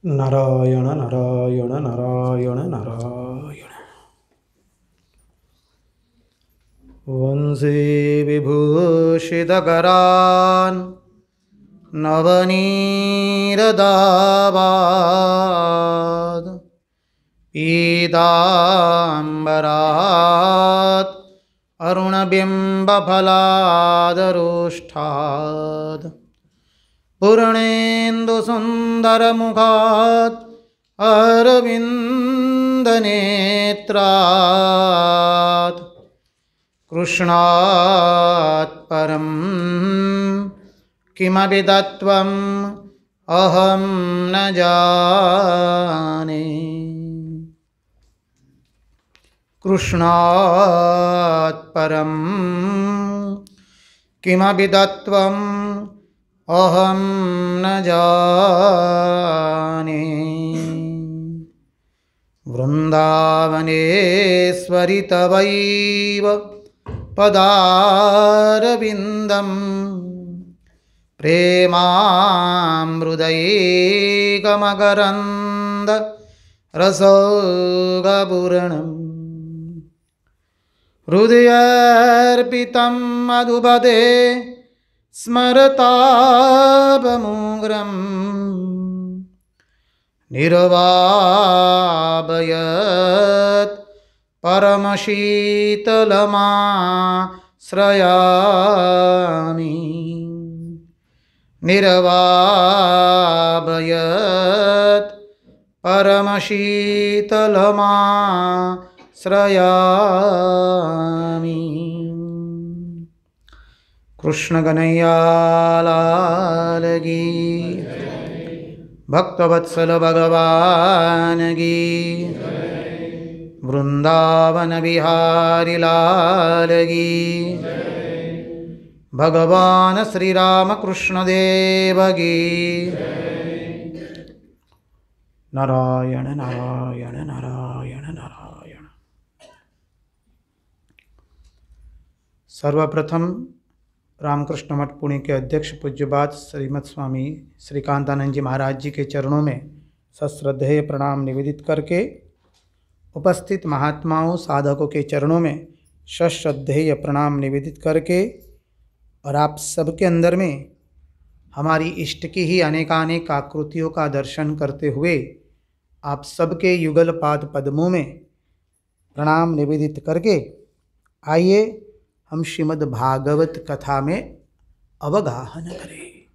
नारायण नारायण नारायण नारायण। वंशी विभूषितकरान् नवनीरदावाद् पीताम्बरात् अरुणबिम्बफलादरोष्ठात् पूर्णेन्दुसुन्दरमुखात् अरविन्दनेत्रात् कृष्णात् परं किमपि तत्त्वम् अहं न जाने। कृष्णात् परं किमपि तत्त्वम् अहं न जाने। वृन्दावनेश्वरि तवैव पदारविन्दं प्रेमामृतैकमकरन्द रसोगपूर्णम् हृदयार्पितं मधुपते स्मरतापमुग्रम् निर्वापयत् परमशीतलमाश्रयामि। निर्वापयत् परमशीतलमाश्रयामि। कृष्ण कन्हैया लाल की, भक्तवत्सल भगवान की, वृंदावन बिहारी लाल की, भगवान श्री राम कृष्ण देव की। नारायण नारायण नारायण नारायण। सर्वप्रथम रामकृष्ण मठ पुणे के अध्यक्ष पूज्यपाद श्रीमद स्वामी श्रीकांतानंद जी महाराज जी के चरणों में सश्रद्धेय प्रणाम निवेदित करके उपस्थित महात्माओं साधकों के चरणों में सश्रद्धेय प्रणाम निवेदित करके और आप सबके अंदर में हमारी इष्ट की ही अनेकानेक आकृतियों का दर्शन करते हुए आप सबके युगल पाद पद्मों में प्रणाम निवेदित करके आइए हम श्रीमद् भागवत कथा में अवगाहन करें।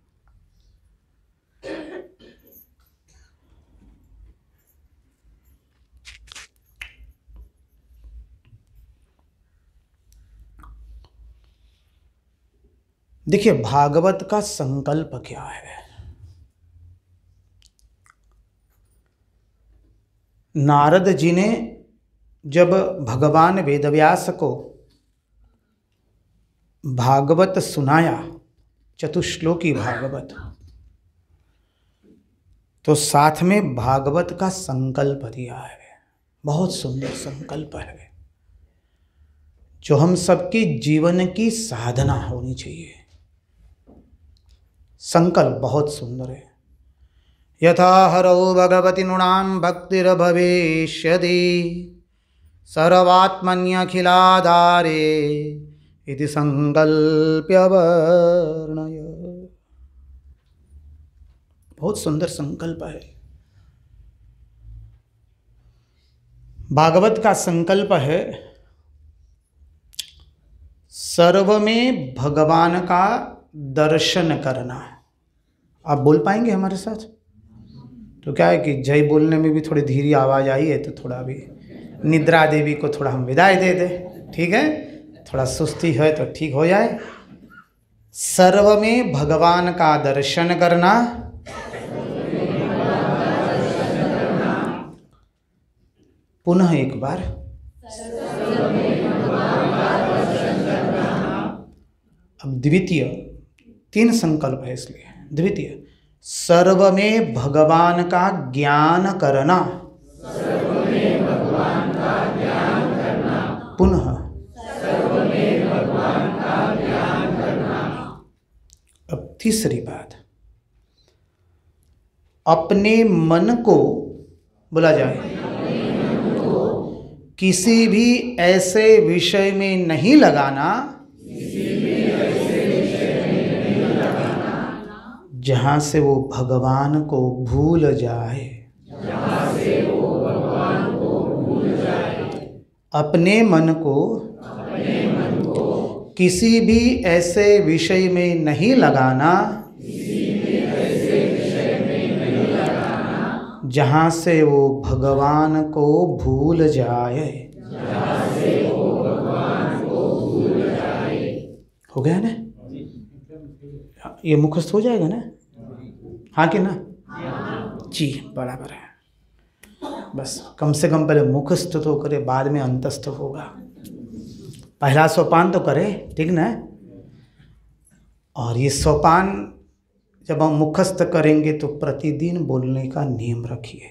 देखिए, भागवत का संकल्प क्या है। नारद जी ने जब भगवान वेदव्यास को भागवत सुनाया, चतुश्लोकी भागवत, तो साथ में भागवत का संकल्प दिया है। बहुत सुंदर संकल्प है जो हम सबकी जीवन की साधना होनी चाहिए। संकल्प बहुत सुंदर है। यथा हरौ भगवति नृणां भक्तिर्भविष्यति सर्वात्मन्यखिलाधारे इति संकल्प्य वर्णय। बहुत सुंदर संकल्प है। भागवत का संकल्प है सर्व में भगवान का दर्शन करना। आप बोल पाएंगे हमारे साथ? तो क्या है कि जय बोलने में भी थोड़ी धीरी आवाज आई है, तो थोड़ा भी निद्रा देवी को थोड़ा हम विदाई दे दें, ठीक है? थोड़ा सुस्ती है तो ठीक हो जाए। सर्व में भगवान का दर्शन करना, पुनः एक बार, अब द्वितीय, तीन संकल्प है इसलिए द्वितीय, सर्व में भगवान का ज्ञान करना, पुनः अब तीसरी बात, अपने मन को, बोला जाए, किसी भी ऐसे विषय में नहीं लगाना जहाँ से वो भगवान को भूल जाए। अपने मन को किसी भी ऐसे विषय में नहीं लगाना जहाँ से वो भगवान को भूल जाए। हो गया ना? ये मुखस्थ हो जाएगा ना? हाँ कि ना? जी, बराबर है। बस कम से कम पहले मुखस्थ तो करे, बाद में अंतस्थ होगा। पहला सोपान तो करे, ठीक ना? और ये सोपान जब हम मुखस्थ करेंगे तो प्रतिदिन बोलने का नियम रखिए।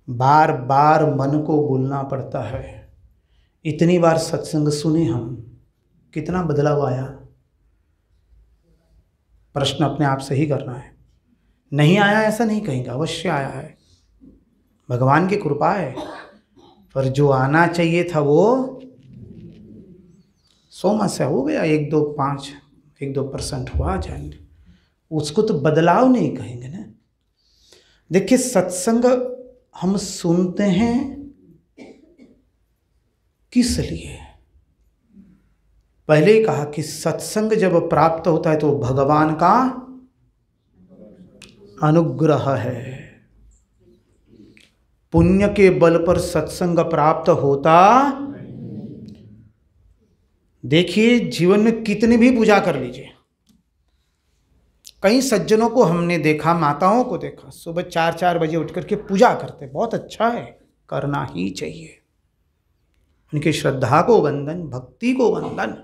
बार बार मन को बोलना पड़ता है। इतनी बार सत्संग सुने हम, कितना बदलाव आया? प्रश्न अपने आप से ही करना है। नहीं आया ऐसा नहीं कहेंगे, अवश्य आया है, भगवान की कृपा है। पर जो आना चाहिए था वो 100 से हो गया, 1-2% हुआ जाएंगे, उसको तो बदलाव नहीं कहेंगे ना। देखिए, सत्संग हम सुनते हैं किस लिए? पहले ही कहा कि सत्संग जब प्राप्त होता है तो भगवान का अनुग्रह है। पुण्य के बल पर सत्संग प्राप्त होता। देखिए, जीवन में कितनी भी पूजा कर लीजिए, कई सज्जनों को हमने देखा, माताओं को देखा, सुबह 4 बजे उठ करके पूजा करते। बहुत अच्छा है, करना ही चाहिए। उनकी श्रद्धा को वंदन, भक्ति को वंदन।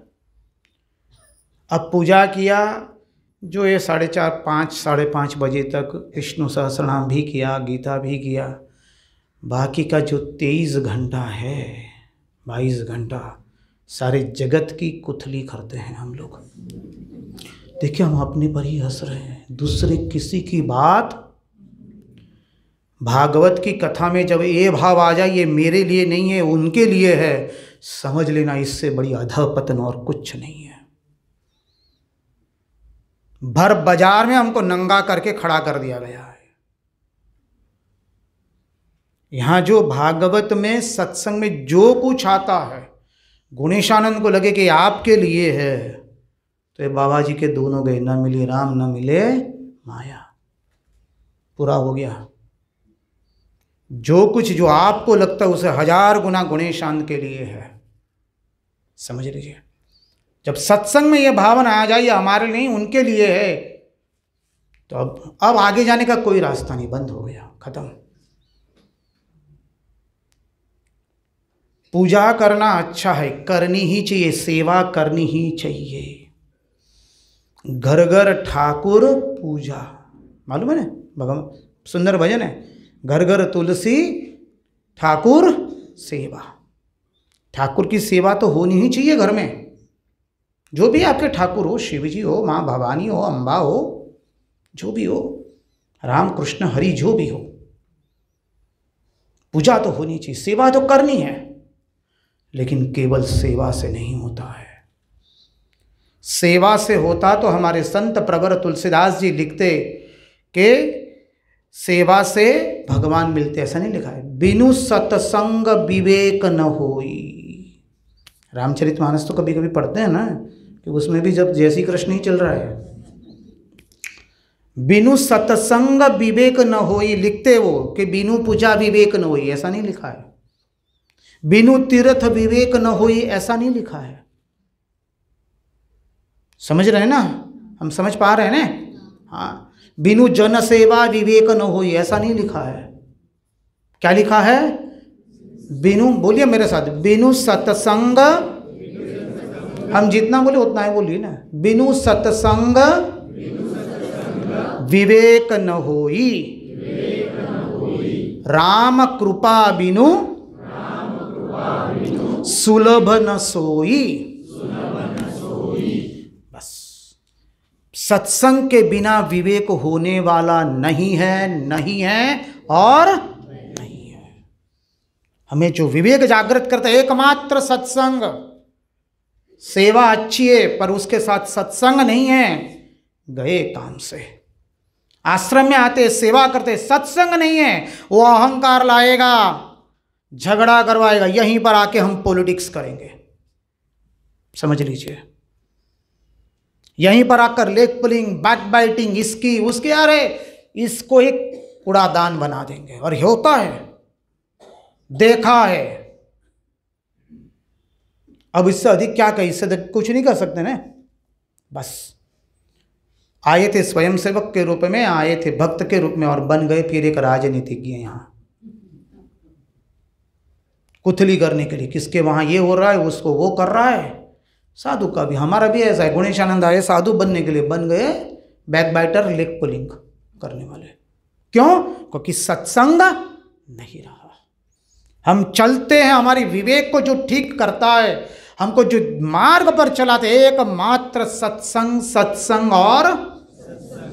अब पूजा किया, जो ये 4:30, 5:30 बजे तक विष्णु सहस्रनाम भी किया, गीता भी किया, बाकी का जो 23 घंटा है, 22 घंटा सारे जगत की कुथली करते हैं हम लोग। देखिए, हम अपने पर ही हंस रहे हैं, दूसरे किसी की बात। भागवत की कथा में जब ये भाव आ जाए, ये मेरे लिए नहीं है, उनके लिए है, समझ लेना इससे बड़ी अधःपतन और कुछ नहीं है। भर बाजार में हमको नंगा करके खड़ा कर दिया गया है। यहां जो भागवत में, सत्संग में जो कुछ आता है, गुणेशानंद को लगे कि आपके लिए है, तो ये बाबा जी के दोनों गए, न मिले राम न मिले माया, पूरा हो गया। जो कुछ जो आपको लगता है उसे 1000 गुना गुणेशानंद के लिए है, समझ लीजिए। जब सत्संग में यह भावना आ जाए हमारे लिए, उनके लिए है, तो अब आगे जाने का कोई रास्ता नहीं, बंद हो गया, खत्म। पूजा करना अच्छा है, करनी ही चाहिए, सेवा करनी ही चाहिए। घर घर ठाकुर पूजा, मालूम है ना? भगवान सुंदर भजन है, घर घर तुलसी ठाकुर सेवा। ठाकुर की सेवा तो होनी ही चाहिए घर में। जो भी आपके ठाकुर हो, शिव जी हो, माँ भवानी हो, अम्बा हो, जो भी हो, राम कृष्ण हरि जो भी हो, पूजा तो होनी चाहिए, सेवा तो करनी है। लेकिन केवल सेवा से नहीं होता है। सेवा से होता तो हमारे संत प्रवर तुलसीदास जी लिखते कि सेवा से भगवान मिलते, ऐसा नहीं लिखा है। बिनु सत्संग विवेक न होई। रामचरितमानस तो कभी कभी पढ़ते हैं ना, कि उसमें भी जब जय श्री कृष्ण ही चल रहा है, बिनु सत्संग विवेक न होई लिखते वो, कि बिनु पूजा विवेक न होई, ऐसा नहीं लिखा है। बिनु तीर्थ विवेक न होई, ऐसा नहीं लिखा है। समझ रहे हैं ना? हम समझ पा रहे हैं ना? हाँ, बिनु जन सेवा विवेक न होई, ऐसा नहीं लिखा है। क्या लिखा है? बिनु, बोलिए मेरे साथ, बिनु सत्संग, हम जितना बोले उतना ही बोलिए ना। बिनु सत्संग विवेक न होई, राम कृपा बिनु सुलभ न सोई। बस सत्संग के बिना विवेक होने वाला नहीं है, नहीं है और नहीं है। हमें जो विवेक जागृत करता है एकमात्र सत्संग। सेवा अच्छी है पर उसके साथ सत्संग नहीं है, गए काम से। आश्रम में आते सेवा करते, सत्संग नहीं है, वो अहंकार लाएगा, झगड़ा करवाएगा, यहीं पर आके हम पॉलिटिक्स करेंगे, समझ लीजिए। यहीं पर आकर लेग पुलिंग, बैक बाइटिंग, इसकी उसकी, अरे इसको एक कूड़ादान बना देंगे। और होता है, देखा है। अब इससे अधिक क्या कही, इससे कुछ नहीं कर सकते ना। बस आए थे स्वयंसेवक के रूप में, आए थे भक्त के रूप में, और बन गए फिर एक राजनीतिज्ञ यहाँ कुथली करने के लिए। किसके वहां ये हो रहा है, उसको वो कर रहा है। साधु का भी, हमारा भी ऐसा है। गणेशानंद आए साधु बनने के लिए, बन गए बैक बाइटर, लेग पुलिंग करने वाले। क्यों? क्योंकि सत्संग नहीं रहा। हम चलते हैं, हमारी विवेक को जो ठीक करता है, हमको जो मार्ग पर चलाते, एकमात्र सत्संग, सत्संग और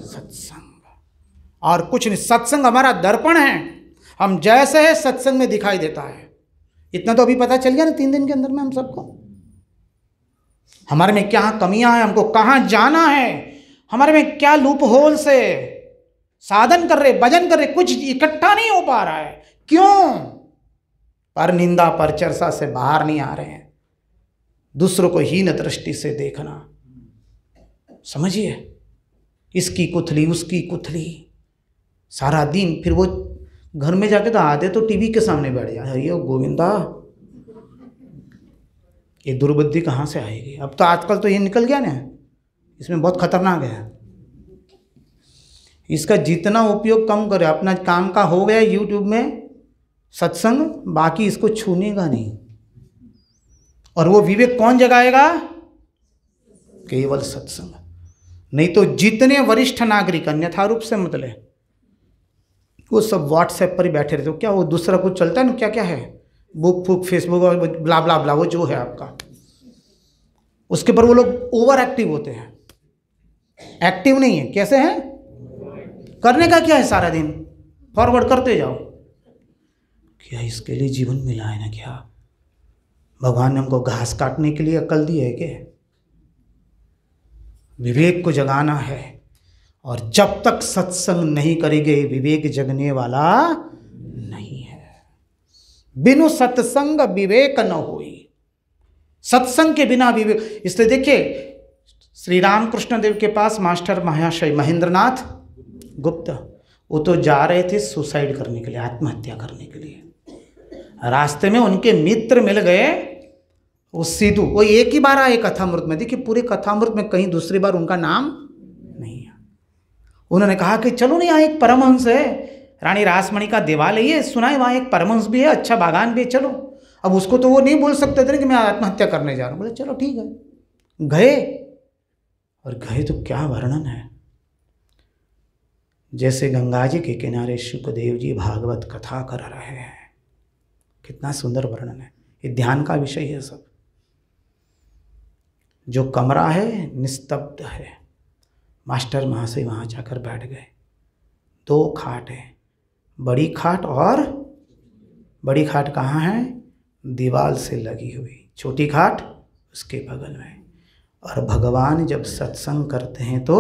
सत्संग, और कुछ नहीं। सत्संग हमारा दर्पण है, हम जैसे है सत्संग में दिखाई देता है। इतना तो अभी पता चल गया ना 3 दिन के अंदर में हम सबको, हमारे में क्या कमियां हैं, हमको कहां जाना है, हमारे में क्या लूप होल से साधन कर रहे, भजन कर रहे, कुछ इकट्ठा नहीं हो पा रहा है। क्यों? पर निंदा पर चर्चा से बाहर नहीं आ रहे हैं, दूसरों को हीन दृष्टि से देखना, समझिए। इसकी कुथली, उसकी कुथली, सारा दिन। फिर वो घर में जाके तो आधे तो टीवी के सामने बैठ जाए, हरिओ गोविंदा, ये दुर्बुद्धि कहाँ से आएगी? अब तो आजकल तो ये निकल गया ना, इसमें बहुत खतरनाक है। इसका जितना उपयोग कम करे, अपना काम का हो गया यूट्यूब में सत्संग, बाकी इसको छूने का नहीं। और वो विवेक कौन जगाएगा? केवल सत्संग। नहीं तो जितने वरिष्ठ नागरिक अन्यथा रूप से मतलब वो सब व्हाट्सएप पर ही बैठे रहते हो। क्या वो दूसरा कुछ चलता है ना, क्या क्या है, बुक फुक, फेसबुक और ब्ला ब्ला ब्ला, वो जो है आपका, उसके पर वो लोग ओवर एक्टिव होते हैं। एक्टिव नहीं है, कैसे हैं? करने का क्या है? सारा दिन फॉरवर्ड करते जाओ। क्या इसके लिए जीवन मिला है ना? क्या भगवान ने हमको घास काटने के लिए अकल दी है क्या? विवेक को जगाना है, और जब तक सत्संग नहीं करेंगे विवेक जगने वाला नहीं है। बिनु सत्संग विवेक न होई, सत्संग के बिना विवेक। इसलिए देखिए, श्री रामकृष्ण देव के पास मास्टर महाशय महेंद्रनाथ गुप्त, वो तो जा रहे थे सुसाइड करने के लिए, आत्महत्या करने के लिए। रास्ते में उनके मित्र मिल गए, वो सिद्धू, वो एक ही बार आए कथामृत में। देखिए पूरे कथामृत में कहीं दूसरी बार उनका नाम नहीं है। उन्होंने कहा कि चलो ना, यहाँ एक परमहंस है, रानी रासमणि का देवालय है, सुना है वहाँ एक परमहंस भी है, अच्छा बागान भी है, चलो। अब उसको तो वो नहीं बोल सकते थे कि मैं आत्महत्या करने जा रहा हूँ। बोले चलो ठीक है, गए। और गए तो क्या वर्णन है, जैसे गंगा जी के किनारे शुकदेव जी भागवत कथा कर रहे हैं। कितना सुंदर वर्णन है, ये ध्यान का विषय है सब। जो कमरा है निस्तब्ध है, मास्टर महाशय वहाँ जाकर बैठ गए। 2 खाट है, बड़ी खाट, और बड़ी खाट कहाँ है? दीवार से लगी हुई। छोटी खाट उसके बगल में। और भगवान जब सत्संग करते हैं तो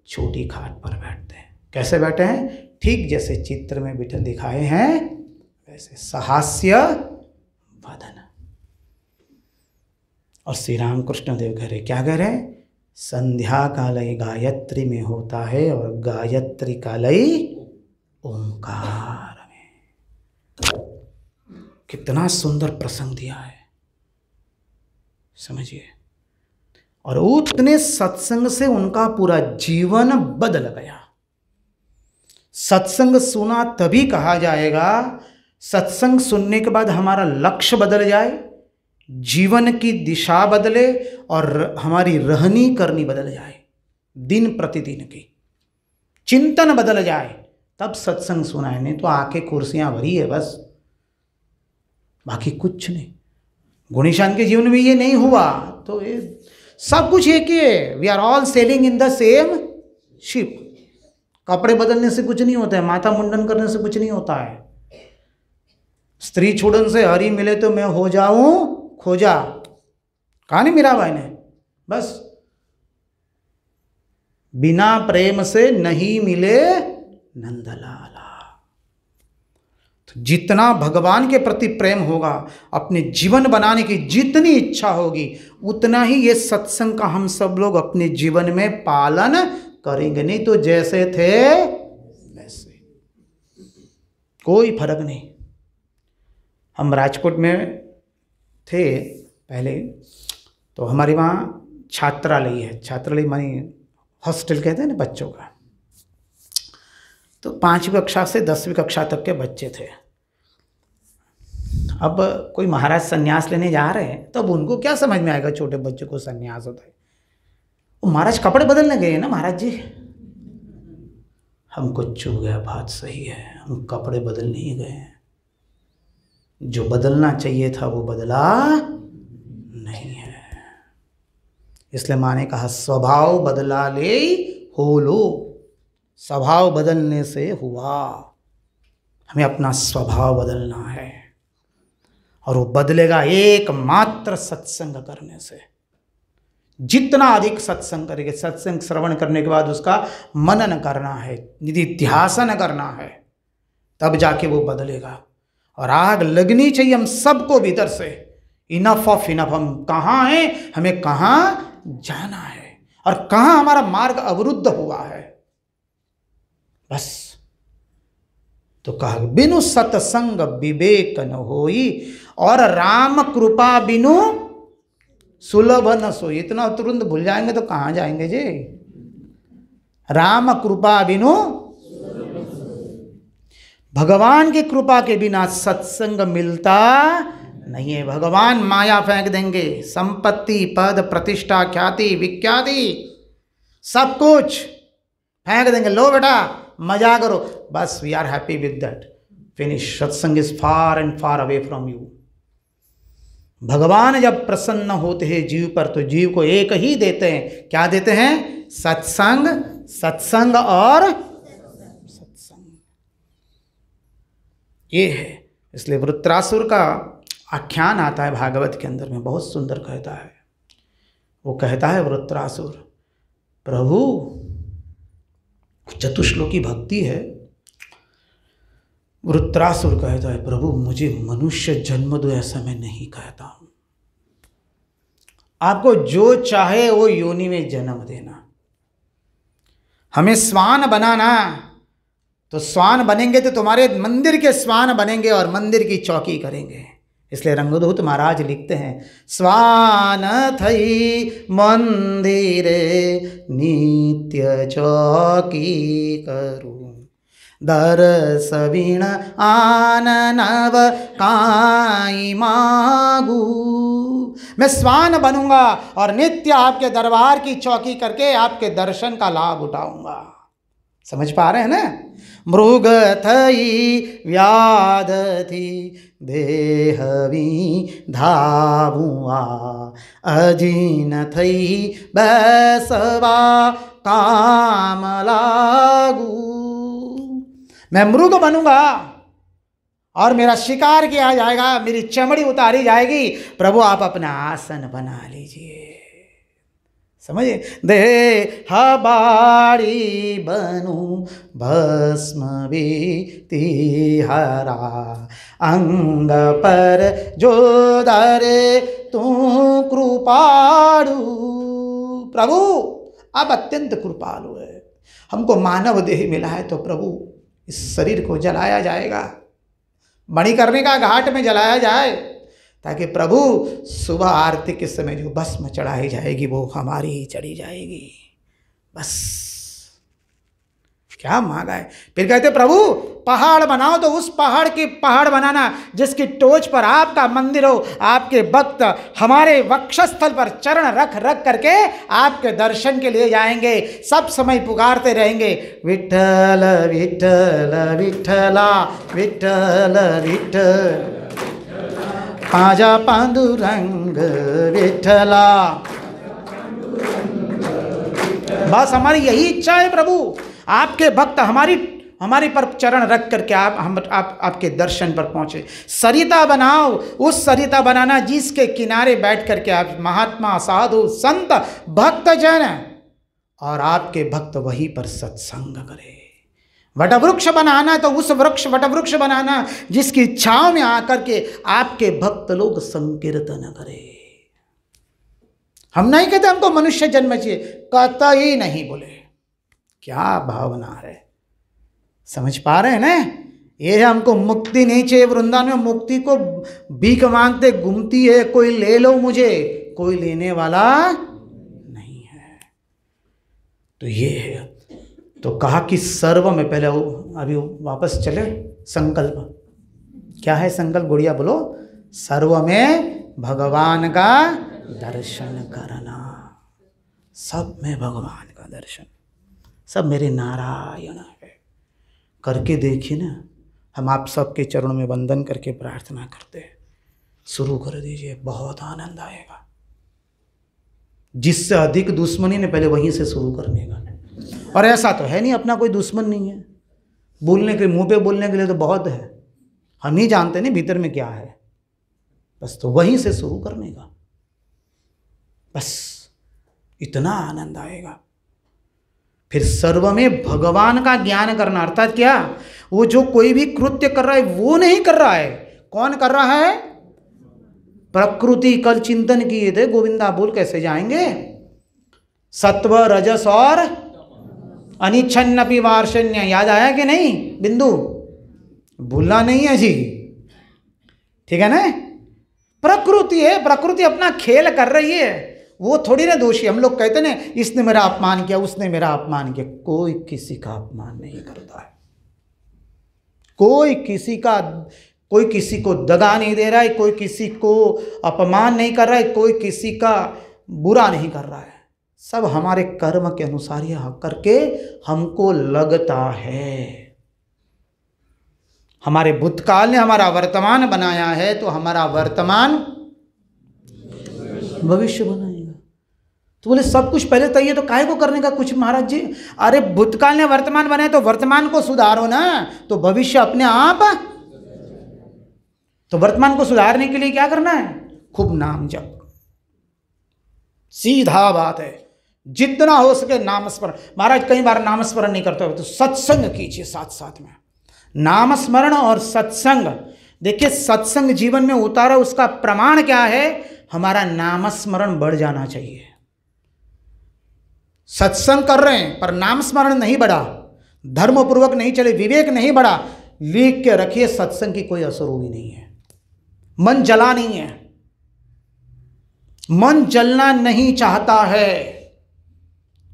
छोटी खाट पर बैठते हैं। कैसे बैठे हैं? ठीक जैसे चित्र में बिठा दिखाए हैं वैसे, सहास्य वदन। और श्री रामकृष्ण देव कह रहे, क्या कह रहे हैं? संध्या कालई गायत्री में होता है, और गायत्री कालई ओंकार में। कितना सुंदर प्रसंग दिया है, समझिए। और उतने सत्संग से उनका पूरा जीवन बदल गया। सत्संग सुना तभी कहा जाएगा, सत्संग सुनने के बाद हमारा लक्ष्य बदल जाए, जीवन की दिशा बदले, और हमारी रहनी करनी बदल जाए, दिन प्रतिदिन की चिंतन बदल जाए, तब सत्संग सुना है। नहीं तो आके कुर्सियां भरी है बस, बाकी कुछ नहीं। गुणेशान के जीवन में ये नहीं हुआ तो ये सब कुछ एक ही है। We are all sailing in the same ship. कपड़े बदलने से कुछ नहीं होता है, माथा मुंडन करने से कुछ नहीं होता है। स्त्री छोड़न से हरि मिले तो मैं हो जाऊं खोजा, कहा नहीं मीराबाई ने। बस बिना प्रेम से नहीं मिले नंदलाला। तो जितना भगवान के प्रति प्रेम होगा, अपने जीवन बनाने की जितनी इच्छा होगी, उतना ही ये सत्संग का हम सब लोग अपने जीवन में पालन करेंगे। नहीं तो जैसे थे वैसे, कोई फर्क नहीं। हम राजकोट में थे पहले, तो हमारे वहाँ छात्रालय है। छात्रालय मानी हॉस्टल कहते हैं ना बच्चों का। तो 5वीं कक्षा से 10वीं कक्षा तक के बच्चे थे। अब कोई महाराज सन्यास लेने जा रहे हैं, तो अब उनको क्या समझ में आएगा छोटे बच्चों को सन्यास होता है। वो महाराज कपड़े बदलने गए ना महाराज जी। हमको चुभ गया, बात सही है, हम कपड़े बदलने ही गए हैं। जो बदलना चाहिए था वो बदला नहीं है। इसलिए माँ ने कहा स्वभाव बदला ले हो लो। स्वभाव बदलने से हुआ, हमें अपना स्वभाव बदलना है। और वो बदलेगा एकमात्र सत्संग करने से। जितना अधिक सत्संग करेंगे, सत्संग श्रवण करने के बाद उसका मनन करना है, निधिध्यासन करना है, तब जाके वो बदलेगा। और आग लगनी चाहिए हम सबको भीतर से, इनफ ऑफ इनफ। हम कहाँ हैं, हमें कहाँ जाना है, और कहाँ हमारा मार्ग अवरुद्ध हुआ है, बस। तो कहा बिनु सत्संग विवेक न होई, और राम कृपा बिनु सुलभ न सोई। इतना तुरंत भूल जाएंगे तो कहाँ जाएंगे जी। राम कृपा बिनु, भगवान की कृपा के बिना सत्संग मिलता नहीं है। भगवान माया फेंक देंगे, संपत्ति, पद, प्रतिष्ठा, ख्याति, विख्याति, सब कुछ फेंक देंगे। लो बेटा मजा करो, बस we are happy with that, finish. Satsang is far and far away from you. भगवान जब प्रसन्न होते हैं जीव पर, तो जीव को एक ही देते हैं। क्या देते हैं? सत्संग, सत्संग और सत्संग। ये है। इसलिए वृत्रासुर का आख्यान आता है भागवत के अंदर में, बहुत सुंदर कहता है। वो कहता है वृत्रासुर, प्रभु चतुश्लोकी भक्ति है। वृत्रासुर कहता है, प्रभु मुझे मनुष्य जन्म दो, ऐसा मैं नहीं कहता हूं। आपको जो चाहे वो योनि में जन्म देना। हमें स्वान बनाना, तो स्वान बनेंगे तो तुम्हारे मंदिर के स्वान बनेंगे और मंदिर की चौकी करेंगे। इसलिए रंगदूत महाराज लिखते हैं, स्वान थई मंदिरे नित्य चौकी करूं, दरस बिन आननव काई मागू। मैं स्वान बनूंगा और नित्य आपके दरबार की चौकी करके आपके दर्शन का लाभ उठाऊंगा। समझ पा रहे हैं ना? मृग थई व्याध थी देहवी धावुआ, अजीन थई बैसवा काम लागू। मैं मृग बनूंगा और मेरा शिकार किया जाएगा, मेरी चमड़ी उतारी जाएगी। प्रभु आप अपना आसन बना लीजिए। समझे? दे हबाड़ी बनू भस्म बीती हरा, अंग पर जो दरे तू कृपालु। प्रभु आप अत्यंत कृपालु है। हमको मानव देह मिला है, तो प्रभु इस शरीर को जलाया जाएगा, मणिकर्णिका घाट में जलाया जाए, ताकि प्रभु सुबह आरती के समय जो भस्म चढ़ाई जाएगी वो हमारी ही चढ़ी जाएगी। बस क्या मांगा है। फिर कहते प्रभु पहाड़ बनाओ, तो उस पहाड़ की पहाड़ बनाना जिसकी टोच पर आपका मंदिर हो। आपके भक्त हमारे वक्षस्थल पर चरण रख रख करके आपके दर्शन के लिए जाएंगे, सब समय पुकारते रहेंगे, विठ्ठल विठ्ठल विठ्ठला विठ्ठल विठ्ठल, माझा पांडुरंग विठ्ठला। बस हमारी यही इच्छा है प्रभु, आपके भक्त हमारे पर चरण रख करके आपके दर्शन पर पहुंचे। सरिता बनाओ, उस सरिता बनाना जिसके किनारे बैठ करके आप महात्मा, साधु, संत, भक्त जन और आपके भक्त वहीं पर सत्संग करें। वटवृक्ष बनाना तो उस वटवृक्ष बनाना जिसकी छांव में आकर के आपके भक्त लोग संकीर्तन करें। हम नहीं कहते हमको मनुष्य जन्म चाहिए, कहता ही नहीं बोले। क्या भावना है, समझ पा रहे हैं ना? ये है हमको मुक्ति नहीं चाहिए। वृंदावन में मुक्ति को भीख मांगते घूमती है, कोई ले लो मुझे, कोई लेने वाला नहीं है। तो ये है, तो कहा कि सर्व में पहले अभी वापस चले संकल्प। क्या है संकल्प? गुड़िया बोलो। सर्व में भगवान का दर्शन करना, सब में भगवान का दर्शन, सब मेरे नारायण है। करके देखिए ना, हम आप सबके चरणों में वंदन करके प्रार्थना करते हैं। शुरू कर दीजिए, बहुत आनंद आएगा। जिससे अधिक दुश्मनी ने पहले वहीं से शुरू करने का। और ऐसा तो है नहीं, अपना कोई दुश्मन नहीं है। बोलने के मुंह पे बोलने के लिए तो बहुत है, हम नहीं जानते नहीं भीतर में क्या है। बस तो वहीं से शुरू करने का, बस इतना आनंद आएगा। फिर सर्व में भगवान का ज्ञान करना, अर्थात क्या? वो जो कोई भी कृत्य कर रहा है वो नहीं कर रहा है। कौन कर रहा है? प्रकृति। कल चिंतन किए थे, गोविंदा बोल कैसे जाएंगे? सत्व, रजस और अनिच्छन्नपि वार्षण्य। याद आया कि नहीं बिंदु? भूलना नहीं है जी, ठीक है ना? प्रकृति है, प्रकृति अपना खेल कर रही है, वो थोड़ी ना दोषी। हम लोग कहते ना इसने मेरा अपमान किया, उसने मेरा अपमान किया। कोई किसी का अपमान नहीं करता है, कोई किसी को दगा नहीं दे रहा है, कोई किसी को अपमान नहीं कर रहा है, कोई किसी का बुरा नहीं कर रहा है। सब हमारे कर्म के अनुसार यह करके हमको लगता है। हमारे भूतकाल ने हमारा वर्तमान बनाया है, तो हमारा वर्तमान भविष्य बनाएगा। तो बोले सब कुछ पहले तय है तो काहे को करने का कुछ महाराज जी? अरे भूतकाल ने वर्तमान बनाया तो वर्तमान को सुधारो ना, तो भविष्य अपने आप। तो वर्तमान को सुधारने के लिए क्या करना है? खूब नाम जप। सीधा बात है, जितना हो सके नाम स्मरण। महाराज कई बार नाम स्मरण नहीं करते हो तो सत्संग कीजिए साथ साथ में। नाम स्मरण और सत्संग, देखिए सत्संग जीवन में उतारा, उसका प्रमाण क्या है? हमारा नाम स्मरण बढ़ जाना चाहिए। सत्संग कर रहे हैं पर नाम स्मरण नहीं बढ़ा, धर्मपूर्वक नहीं चले, विवेक नहीं बढ़ा, लिख के रखिए सत्संग की कोई असर होगी नहीं है। मन जला नहीं है, मन जलना नहीं चाहता है।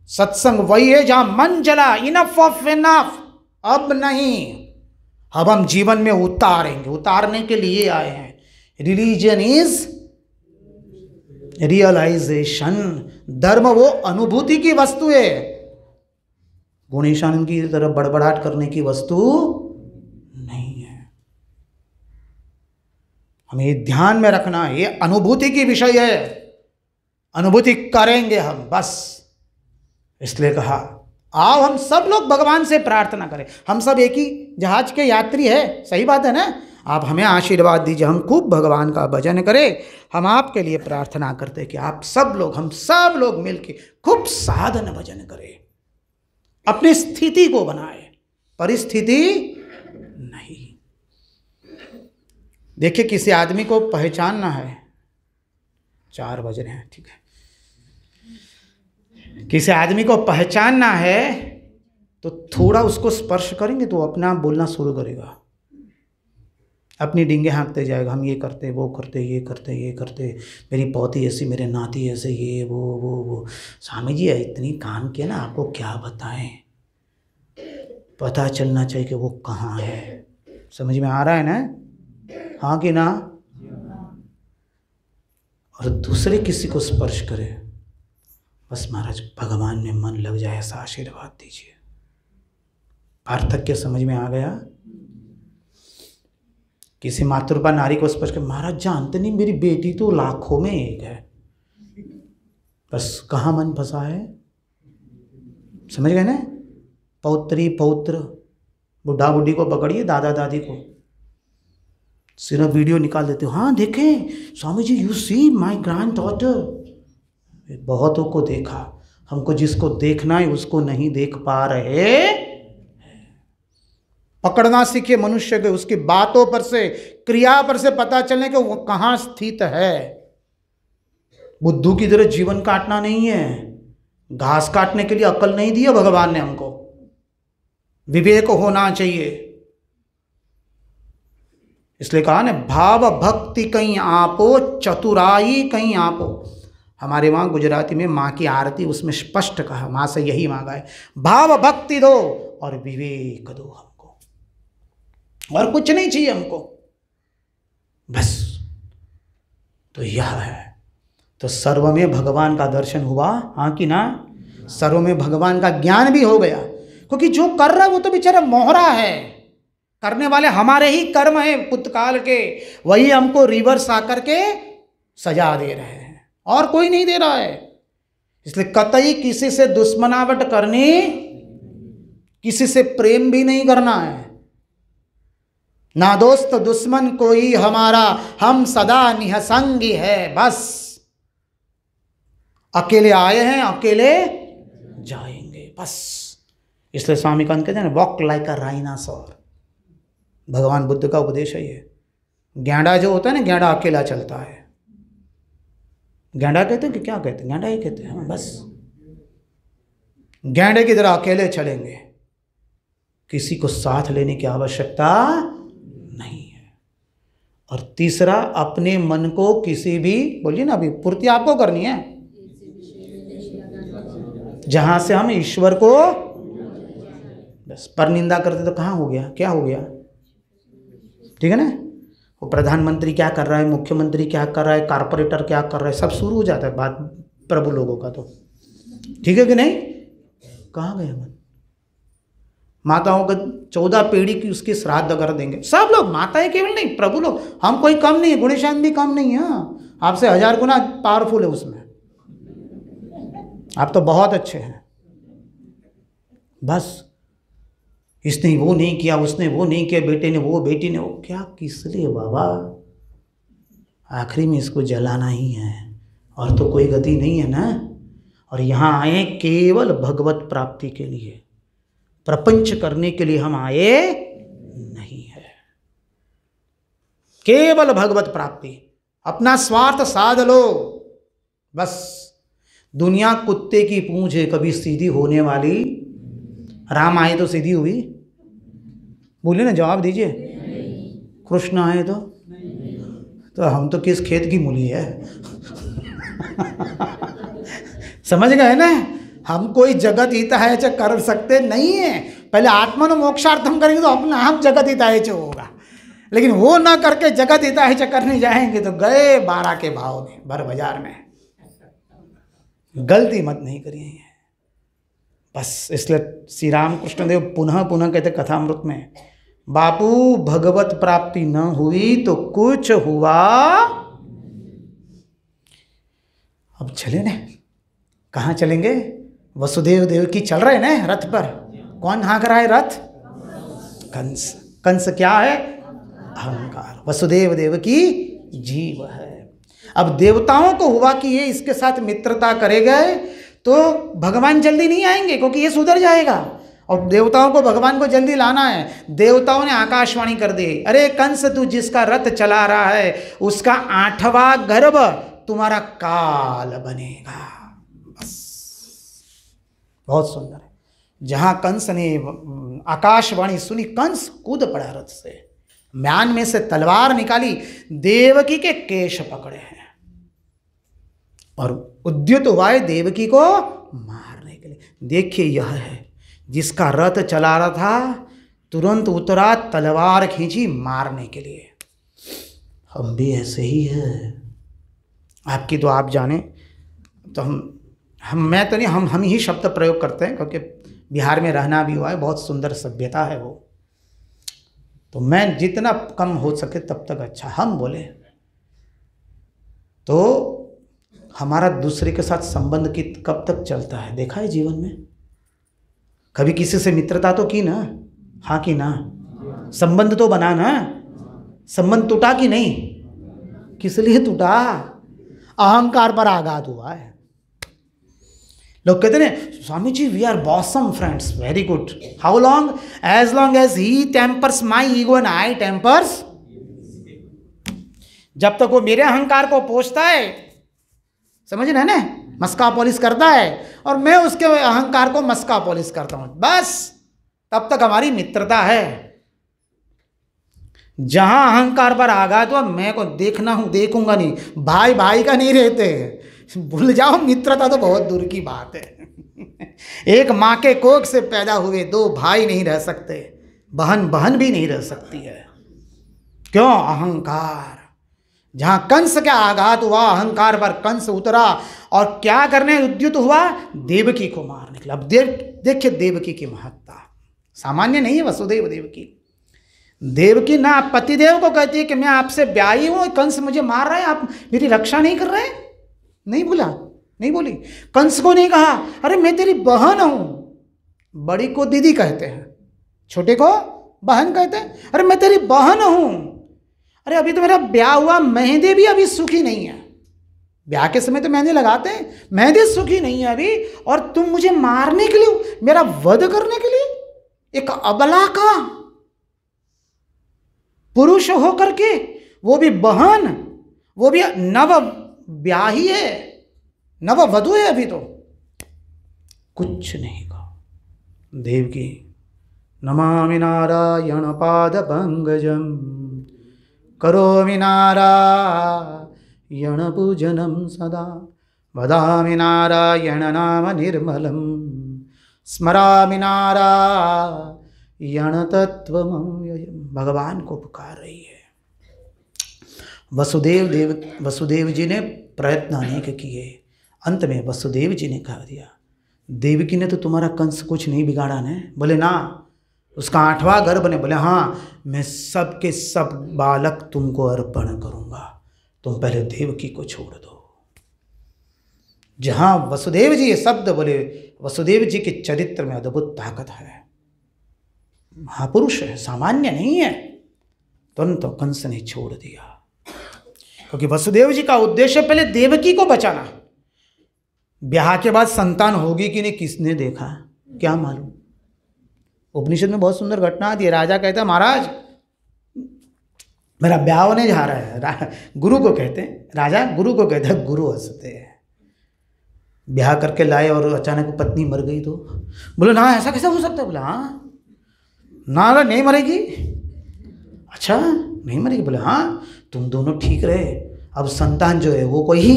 सत्संग वही है जहां मन जला, इनफ ऑफ इनफ, अब नहीं, अब हम जीवन में उतारेंगे, उतारने के लिए आए हैं। Religion is realisation. धर्म वो अनुभूति की वस्तु है, गुणेशानंद की तरह बड़बड़ाहट करने की वस्तु नहीं है। हमें ध्यान में रखना है, ये अनुभूति की विषय है, अनुभूति करेंगे हम बस। इसलिए कहा आओ हम सब लोग भगवान से प्रार्थना करें। हम सब एक ही जहाज के यात्री है, सही बात है ना? आप हमें आशीर्वाद दीजिए, हम खूब भगवान का भजन करें। हम आपके लिए प्रार्थना करते हैं कि आप सब लोग, हम सब लोग मिलके खूब साधन भजन करें, अपनी स्थिति को बनाए, परिस्थिति नहीं। देखिए किसी आदमी को पहचानना है, 4 बज रहे हैं, ठीक है। किसी आदमी को पहचानना है तो थोड़ा उसको स्पर्श करेंगे तो अपना बोलना शुरू करेगा, अपनी डींगे हाँकते जाएगा। हम ये करते, वो करते, ये करते, ये करते, मेरी पौती ऐसी, मेरे नाती ऐसे, ये वो। स्वामी जी इतनी काम किया ना, आपको क्या बताएं, पता चलना चाहिए कि वो कहाँ है। समझ में आ रहा है ना? हाँ कि ना? और दूसरे किसी को स्पर्श करे, बस महाराज भगवान में मन लग जाए, ऐसा आशीर्वाद दीजिए। पार्थक्य समझ में आ गया? किसी मातृपा नारी को स्पर्श कर, महाराज जानते नहीं मेरी बेटी तो लाखों में एक है, बस कहाँ मन फंसा है? समझ गए ना? पौत्री पौत्र, बुढ़ा बुढ़ी को पकड़िए, दादा दादी को, सिर्फ वीडियो निकाल देते हो, हाँ देखें Swami ji, you see my granddaughter. बहुतों को देखा, हमको जिसको देखना है उसको नहीं देख पा रहे। पकड़ना सीखे मनुष्य के, उसकी बातों पर से, क्रिया पर से पता चले कि वो कहाँ स्थित है। बुद्धू की तरह जीवन काटना नहीं है, घास काटने के लिए अक्ल नहीं दी है भगवान ने हमको, विवेक होना चाहिए। इसलिए कहा ना, भाव भक्ति कहीं आपो, चतुराई कहीं आपो। हमारे वहाँ गुजराती में माँ की आरती, उसमें स्पष्ट कहा, माँ से यही मांगा है, भाव भक्ति दो और विवेक दो हमको, और कुछ नहीं चाहिए हमको, बस। तो यह है, तो सर्व में भगवान का दर्शन हुआ, हाँ कि ना? सर्व में भगवान का ज्ञान भी हो गया, क्योंकि जो कर रहा है वो तो बेचारा मोहरा है, करने वाले हमारे ही कर्म हैं पुतकाल के, वही हमको रिवर्स आकर के सजा दे रहे हैं, और कोई नहीं दे रहा है। इसलिए कतई किसी से दुश्मनावट करनी, किसी से प्रेम भी नहीं करना है। ना दोस्त दुश्मन कोई हमारा, हम सदा निहसंगी है, बस। अकेले आए हैं, अकेले जाएंगे, बस। इसलिए स्वामी कहते हैं वॉक लाइक अ राइनासोर। भगवान बुद्ध का उपदेश है ये। गैंडा जो होता है ना, गैंडा अकेला चलता है। गैंडा कहते हैं कि क्या कहते हैं? गैंडा ही कहते हैं, बस। गैंडे की तरह अकेले चलेंगे, किसी को साथ लेने की आवश्यकता नहीं है। और तीसरा, अपने मन को किसी भी, बोलिए ना, अभी पूर्ति आपको करनी है, जहां से हम ईश्वर को, बस। पर निंदा करते तो कहाँ हो गया, क्या हो गया? ठीक है ना? वो प्रधानमंत्री क्या कर रहा है, मुख्यमंत्री क्या कर रहा है, कारपोरेटर क्या कर रहा है, सब शुरू हो जाता है बात प्रभु लोगों का। तो ठीक है कि नहीं? कहाँ गए मन? माताओं का 14 पीढ़ी की उसकी श्राद्ध कर देंगे सब लोग, माताएं केवल नहीं, प्रभु लोग। हम कोई कम नहीं है, गुणेशान भी कम नहीं है, आपसे 1000 गुना पावरफुल है उसमें, आप तो बहुत अच्छे हैं। बस इसने वो नहीं किया, उसने वो नहीं किया, बेटे ने वो, बेटी ने वो, क्या किस लिए बाबा? आखिरी में इसको जलाना ही है, और तो कोई गति नहीं है ना। और यहाँ आए केवल भगवत प्राप्ति के लिए, प्रपंच करने के लिए हम आए नहीं है। केवल भगवत प्राप्ति, अपना स्वार्थ साध लो, बस। दुनिया कुत्ते की पूंछ है, कभी सीधी होने वाली। राम आए तो सीधी हुई? बोलिए ना, जवाब दीजिए। कृष्ण आए तो हम तो किस खेत की मूली है? समझ गए ना? हम कोई जगत हिताय च कर सकते नहीं है। पहले आत्मनो मोक्षार्थम करेंगे तो अपना आप जगत हिताय च होगा, लेकिन वो ना करके जगत हिताय च करने जाएंगे तो गए 12 के भाव में, भर बाजार में। गलती मत नहीं करिए बस। इसलिए श्री राम कृष्ण देव पुनः पुनः कहते कथामृत में, बापू भगवत प्राप्ति न हुई तो कुछ हुआ। अब चले ना, कहाँ चलेंगे? वसुदेव देव की चल रहे ना रथ पर। कौन हाँक रहा है रथ? कंस। कंस क्या है? अहंकार। वसुदेव देव की जीव है। अब देवताओं को हुआ कि ये इसके साथ मित्रता करेगा तो भगवान जल्दी नहीं आएंगे, क्योंकि ये सुधर जाएगा, और देवताओं को भगवान को जल्दी लाना है। देवताओं ने आकाशवाणी कर दी, अरे कंस, तू जिसका रथ चला रहा है उसका 8वां गर्भ तुम्हारा काल बनेगा। बस, बहुत सुंदर है। जहां कंस ने आकाशवाणी सुनी, कंस कूद पड़ा रथ से, म्यान में से तलवार निकाली, देवकी के केश पकड़े हैं और उद्युत हुआ है देवकी को मारने के लिए। देखिए, यह है जिसका रथ चला रहा था, तुरंत उतरा, तलवार खींची मारने के लिए। हम भी ऐसे ही है। आपकी तो आप जाने, तो मैं तो नहीं, हम ही शब्द प्रयोग करते हैं, क्योंकि बिहार में रहना भी हुआ है, बहुत सुंदर सभ्यता है वो। तो मैं जितना कम हो सके तब तक अच्छा हम बोले। तो हमारा दूसरे के साथ संबंध की कब तक चलता है, देखा है जीवन में? कभी किसी से मित्रता तो की ना? हाँ की ना? संबंध तो बना ना? संबंध टूटा कि नहीं? किस लिए टूटा? अहंकार पर आघात हुआ है। लोग कहते हैं Swami ji we are bosom friends, very good, how long? As long as he tempers my ego and I tempers. जब तक वो मेरे अहंकार को पोषता है, समझ रहे हैं ना, मस्का पॉलिश करता है, और मैं उसके अहंकार को मस्का पॉलिश करता हूं, बस तब तक हमारी मित्रता है। जहां अहंकार पर आघात हुआ, मैं को देखना हूं, देखूंगा नहीं, भाई भाई का नहीं रहते, भूल जाओ, मित्रता तो बहुत दूर की बात है। एक माँ के कोख से पैदा हुए दो भाई नहीं रह सकते, बहन बहन भी नहीं रह सकती है। क्यों? अहंकार। जहां कंस का आघात हुआ, अहंकार पर कंस उतरा और क्या करने उद्युत हुआ? देवकी को मारने के लिए। अब देखिए देवकी की महत्ता सामान्य नहीं है। वसुदेव देवकी, देवकी ना पतिदेव को कहती है कि मैं आपसे ब्याही हूं, कंस मुझे मार रहा है, आप मेरी रक्षा नहीं कर रहे? नहीं बोला, नहीं बोली। कंस को नहीं कहा अरे मैं तेरी बहन हूं, बड़ी को दीदी कहते हैं, छोटे को बहन कहते हैं, अरे मैं तेरी बहन हूं, अरे अभी तो मेरा ब्याह हुआ, मेहंदी भी अभी सूखी नहीं है, ब्याह के समय तो मेहंदी लगाते हैं, मेहंदी सूखी नहीं है अभी, और तुम मुझे मारने के लिए, मेरा वध करने के लिए, एक अबला का पुरुष होकर के, वो भी बहन, वो भी नव ब्याही है, नव वधु है, अभी तो कुछ नहीं कहा। देवकी नमामि नारायण पाद पंकजम करोमि नारायण पूजनम सदा वदामि नारायण नाम निर्मलम स्मरामि नारायण तत्वमव्ययम्। भगवान को पुकार रही है। वसुदेव जी ने प्रयत्न अनेक किए, अंत में वसुदेव जी ने कह दिया, देवकी ने तो तुम्हारा कंस कुछ नहीं बिगाड़ा ने? बोले ना, उसका 8वां गर्भ ने। बोले हाँ, मैं सब के सब बालक तुमको अर्पण करूंगा, तुम पहले देवकी को छोड़ दो। जहां वसुदेव जी ये शब्द बोले, वसुदेव जी के चरित्र में अद्भुत ताकत है, महापुरुष है, सामान्य नहीं है। तुरंत तो कंस ने छोड़ दिया, क्योंकि वसुदेव जी का उद्देश्य पहले देवकी को बचाना। ब्याह के बाद संतान होगी कि नहीं किसने देखा, क्या मालूम। उपनिषद में बहुत सुंदर घटना आती है। राजा कहता है महाराज मेरा ब्याह होने जा रहा है, गुरु को कहते हैं, राजा गुरु को कहता है, गुरु हंसते हैं। ब्याह करके लाए और अचानक पत्नी मर गई तो बोले ना ऐसा कैसा हो सकता है? बोला हाँ ना, नहीं मरेगी। अच्छा नहीं मरेगी? बोले हाँ, तुम दोनों ठीक रहे, अब संतान जो है वो कोई ही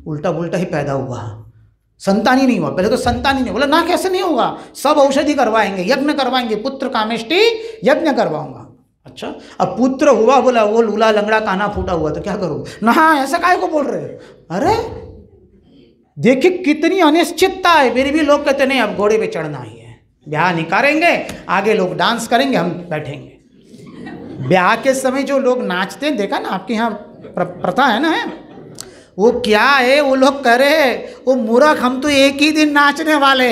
उल्टा पुल्टा ही पैदा हुआ, संतान ही नहीं हुआ। पहले तो संतान ही नहीं। बोला ना कैसे नहीं होगा, सब औषधि करवाएंगे, यज्ञ करवाएंगे, पुत्र कामेष्टि यज्ञ करवाऊंगा। अच्छा अब पुत्र हुआ, बोला वो लूला लंगड़ा काना फूटा हुआ तो क्या करोगे? ना ऐसा काहे को बोल रहे हो? अरे देखिए कितनी अनिश्चितता है, फिर भी लोग कहते नहीं अब घोड़े पे चढ़ना ही है, ब्याह निकालेंगे, आगे लोग डांस करेंगे, हम बैठेंगे। ब्याह के समय जो लोग नाचते हैं, देखा ना आपके यहाँ प्रथा है ना, है वो क्या है, वो लोग कह रहे हैं वो मूर्ख, हम तो एक ही दिन नाचने वाले,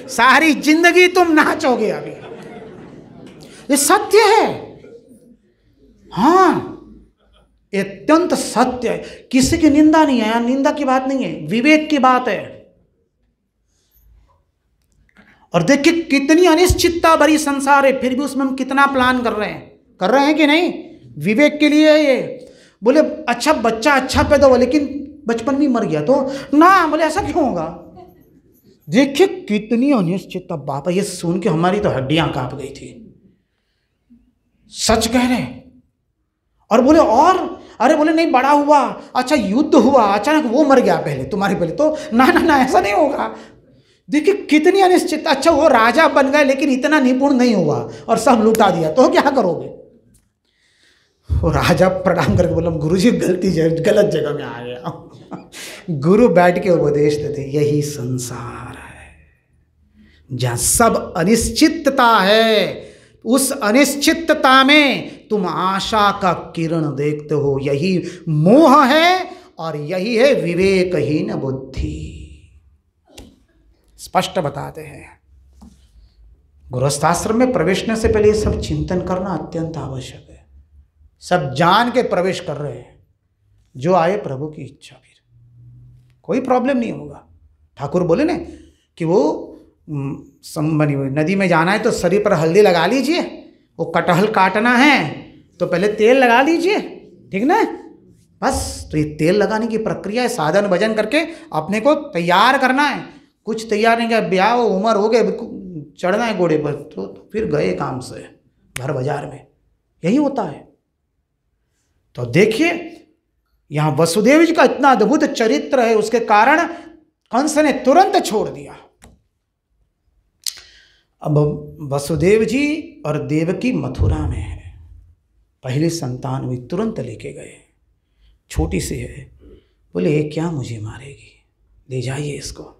सारी जिंदगी तुम नाचोगे अभी। ये सत्य है, हाँ अत्यंत सत्य है, किसी की निंदा नहीं है, निंदा की बात नहीं है, विवेक की बात है। और देखिए कितनी अनिश्चितता भरी संसार है, फिर भी उसमें हम कितना प्लान कर रहे हैं कि नहीं? विवेक के लिए ये। बोले अच्छा बच्चा अच्छा पैदा हुआ लेकिन बचपन में मर गया तो ना, बोले ऐसा क्यों होगा? देखिए कितनी अनिश्चितता। बाबा ये सुन के हमारी तो हड्डियां कांप गई थी, सच कह रहे। और बोले और अरे बोले नहीं बड़ा हुआ, अच्छा युद्ध हुआ, अचानक वो मर गया पहले, तुम्हारे पहले तो ना ऐसा नहीं होगा। देखिए कितनी अनिश्चितता। अच्छा वो राजा बन गए लेकिन इतना निपुण नहीं हुआ और सब लुटा दिया तो क्या करोगे? वो राजा प्रणाम करके बोला गुरुजी गलत जगह में आ गया। गुरु बैठ के उपदेश देते, यही संसार है जहां सब अनिश्चितता है, उस अनिश्चितता में तुम आशा का किरण देखते हो, यही मोह है और यही है विवेकहीन बुद्धि। स्पष्ट बताते हैं। गृहस्थाश्रम में प्रवेशने से पहले ये सब चिंतन करना अत्यंत आवश्यक है। सब जान के प्रवेश कर रहे हैं, जो आए प्रभु की इच्छा, फिर कोई प्रॉब्लम नहीं होगा। ठाकुर बोले ना कि वो बनी हुई नदी में जाना है तो शरीर पर हल्दी लगा लीजिए, वो कटहल काटना है तो पहले तेल लगा लीजिए, ठीक ना। बस तो ये तेल लगाने की प्रक्रिया है, साधन भजन करके अपने को तैयार करना है। कुछ तैयार नहीं किया, ब्याह उम्र हो गए, चढ़ना है घोड़े पर तो फिर गए काम से घर बाजार में, यही होता है। तो देखिए यहाँ वसुदेव जी का इतना अद्भुत चरित्र है, उसके कारण कंस ने तुरंत छोड़ दिया। अब वसुदेव जी और देवकी मथुरा में है, पहली संतान हुई, तुरंत लेके गए, छोटी सी है, बोले ये क्या मुझे मारेगी, ले जाइए इसको।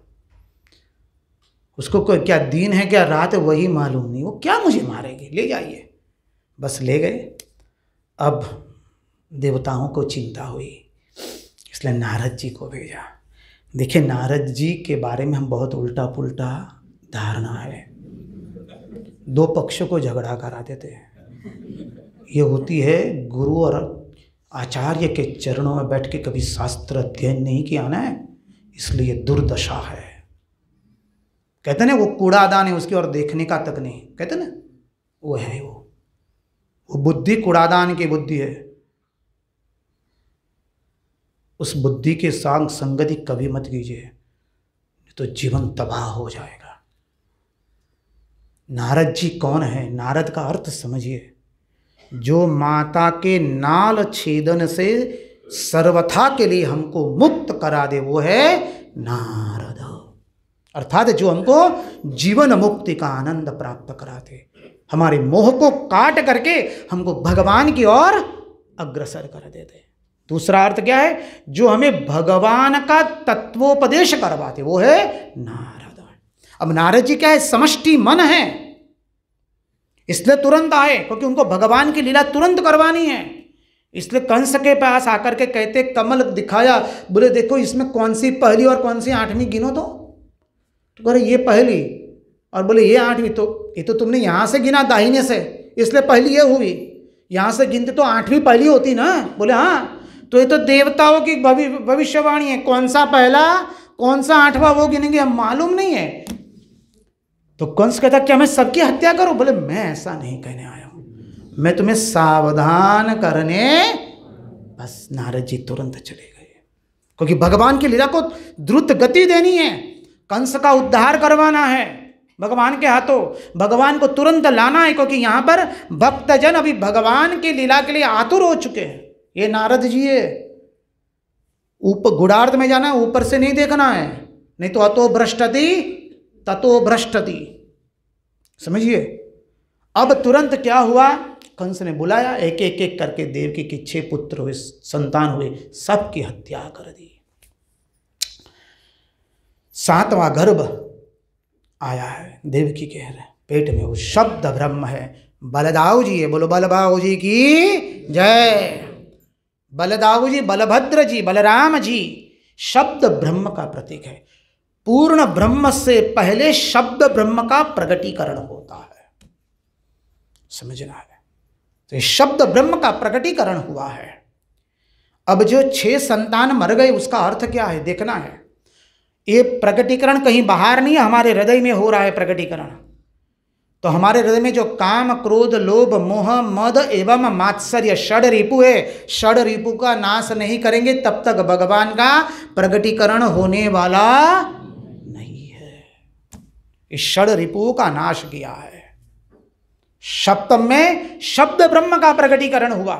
उसको कोई क्या दिन है क्या रात है वही मालूम नहीं, वो क्या मुझे मारेगी, ले जाइए। बस ले गए। अब देवताओं को चिंता हुई, इसलिए नारद जी को भेजा। देखिए नारद जी के बारे में हम बहुत उल्टा पुल्टा धारणा है, दो पक्षों को झगड़ा करा देते हैं। ये होती है गुरु और आचार्य के चरणों में बैठ के कभी शास्त्र अध्ययन नहीं किया ना, इसलिए दुर्दशा है। कहते ना वो कूड़ादान है, उसकी ओर देखने का तक नहीं, कहते ना वो है, वो बुद्धि कूड़ादान की बुद्धि है। उस बुद्धि के साथ संगति कभी मत कीजिए, तो जीवन तबाह हो जाएगा। नारद जी कौन है? नारद का अर्थ समझिए, जो माता के नाल छेदन से सर्वथा के लिए हमको मुक्त करा दे, वो है नारद। अर्थात जो हमको जीवन मुक्ति का आनंद प्राप्त कराते, हमारे मोह को काट करके हमको भगवान की ओर अग्रसर कर देते। दूसरा अर्थ क्या है? जो हमें भगवान का तत्वोपदेश करवाते, वो है नारद। अब नारद जी क्या है? समष्टि मन है, इसलिए तुरंत आए, क्योंकि उनको भगवान की लीला तुरंत करवानी है। इसलिए कंस के पास आकर के कहते, कमल दिखाया, बोले देखो इसमें कौन सी पहली और कौन सी आठवीं गिनो तो बोले ये पहली, और बोले ये आठवीं, तो ये तो तुमने यहाँ से गिना दाहिने से, इसलिए पहली ये हुई, यहाँ से गिनते तो आठवीं पहली होती ना। बोले हाँ, तो ये तो देवताओं की भविष्यवाणी है, कौन सा पहला कौन सा आठवां वो गिनेंगे, हम मालूम नहीं है। तो कंस कहता क्या मैं सबकी हत्या करूं? बोले मैं ऐसा नहीं कहने आया हूं, मैं तुम्हें सावधान करने। बस नारद जी तुरंत चले गए, क्योंकि भगवान की लीला को द्रुत गति देनी है, कंस का उद्धार करवाना है भगवान के हाथों, भगवान को तुरंत लाना है, क्योंकि यहाँ पर भक्तजन अभी भगवान की लीला के लिए आतुर हो चुके हैं। ये नारद जी है, ऊपर गुड़ार्थ में जाना है, ऊपर से नहीं देखना है, नहीं तो अतो भ्रष्टति ततो भ्रष्टति, समझिए। अब तुरंत क्या हुआ? कंस ने बुलाया, एक एक एक करके देवकी के 6 पुत्र हुए, संतान हुए, सबकी हत्या कर दी। 7वां गर्भ आया है देवकी के पेट में, वो शब्द ब्रह्म है। बलदाऊ जी है, बोलो बलभाऊ जी की जय। बलदाऊ जी, बलभद्र जी, बलराम जी शब्द ब्रह्म का प्रतीक है। पूर्ण ब्रह्म से पहले शब्द ब्रह्म का प्रकटीकरण होता है, समझना है। तो ये शब्द ब्रह्म का प्रकटीकरण हुआ है। अब जो 6 संतान मर गए, उसका अर्थ क्या है देखना है। ये प्रकटीकरण कहीं बाहर नहीं है, हमारे हृदय में हो रहा है प्रकटीकरण। तो हमारे हृदय में जो काम, क्रोध, लोभ, मोह, मद एवं मात्सर्य षड रिपु है, षड रिपु का नाश नहीं करेंगे तब तक भगवान का प्रकटीकरण होने वाला नहीं है। इस षड रिपु का नाश किया है। सप्तम में शब्द ब्रह्म का प्रकटीकरण हुआ,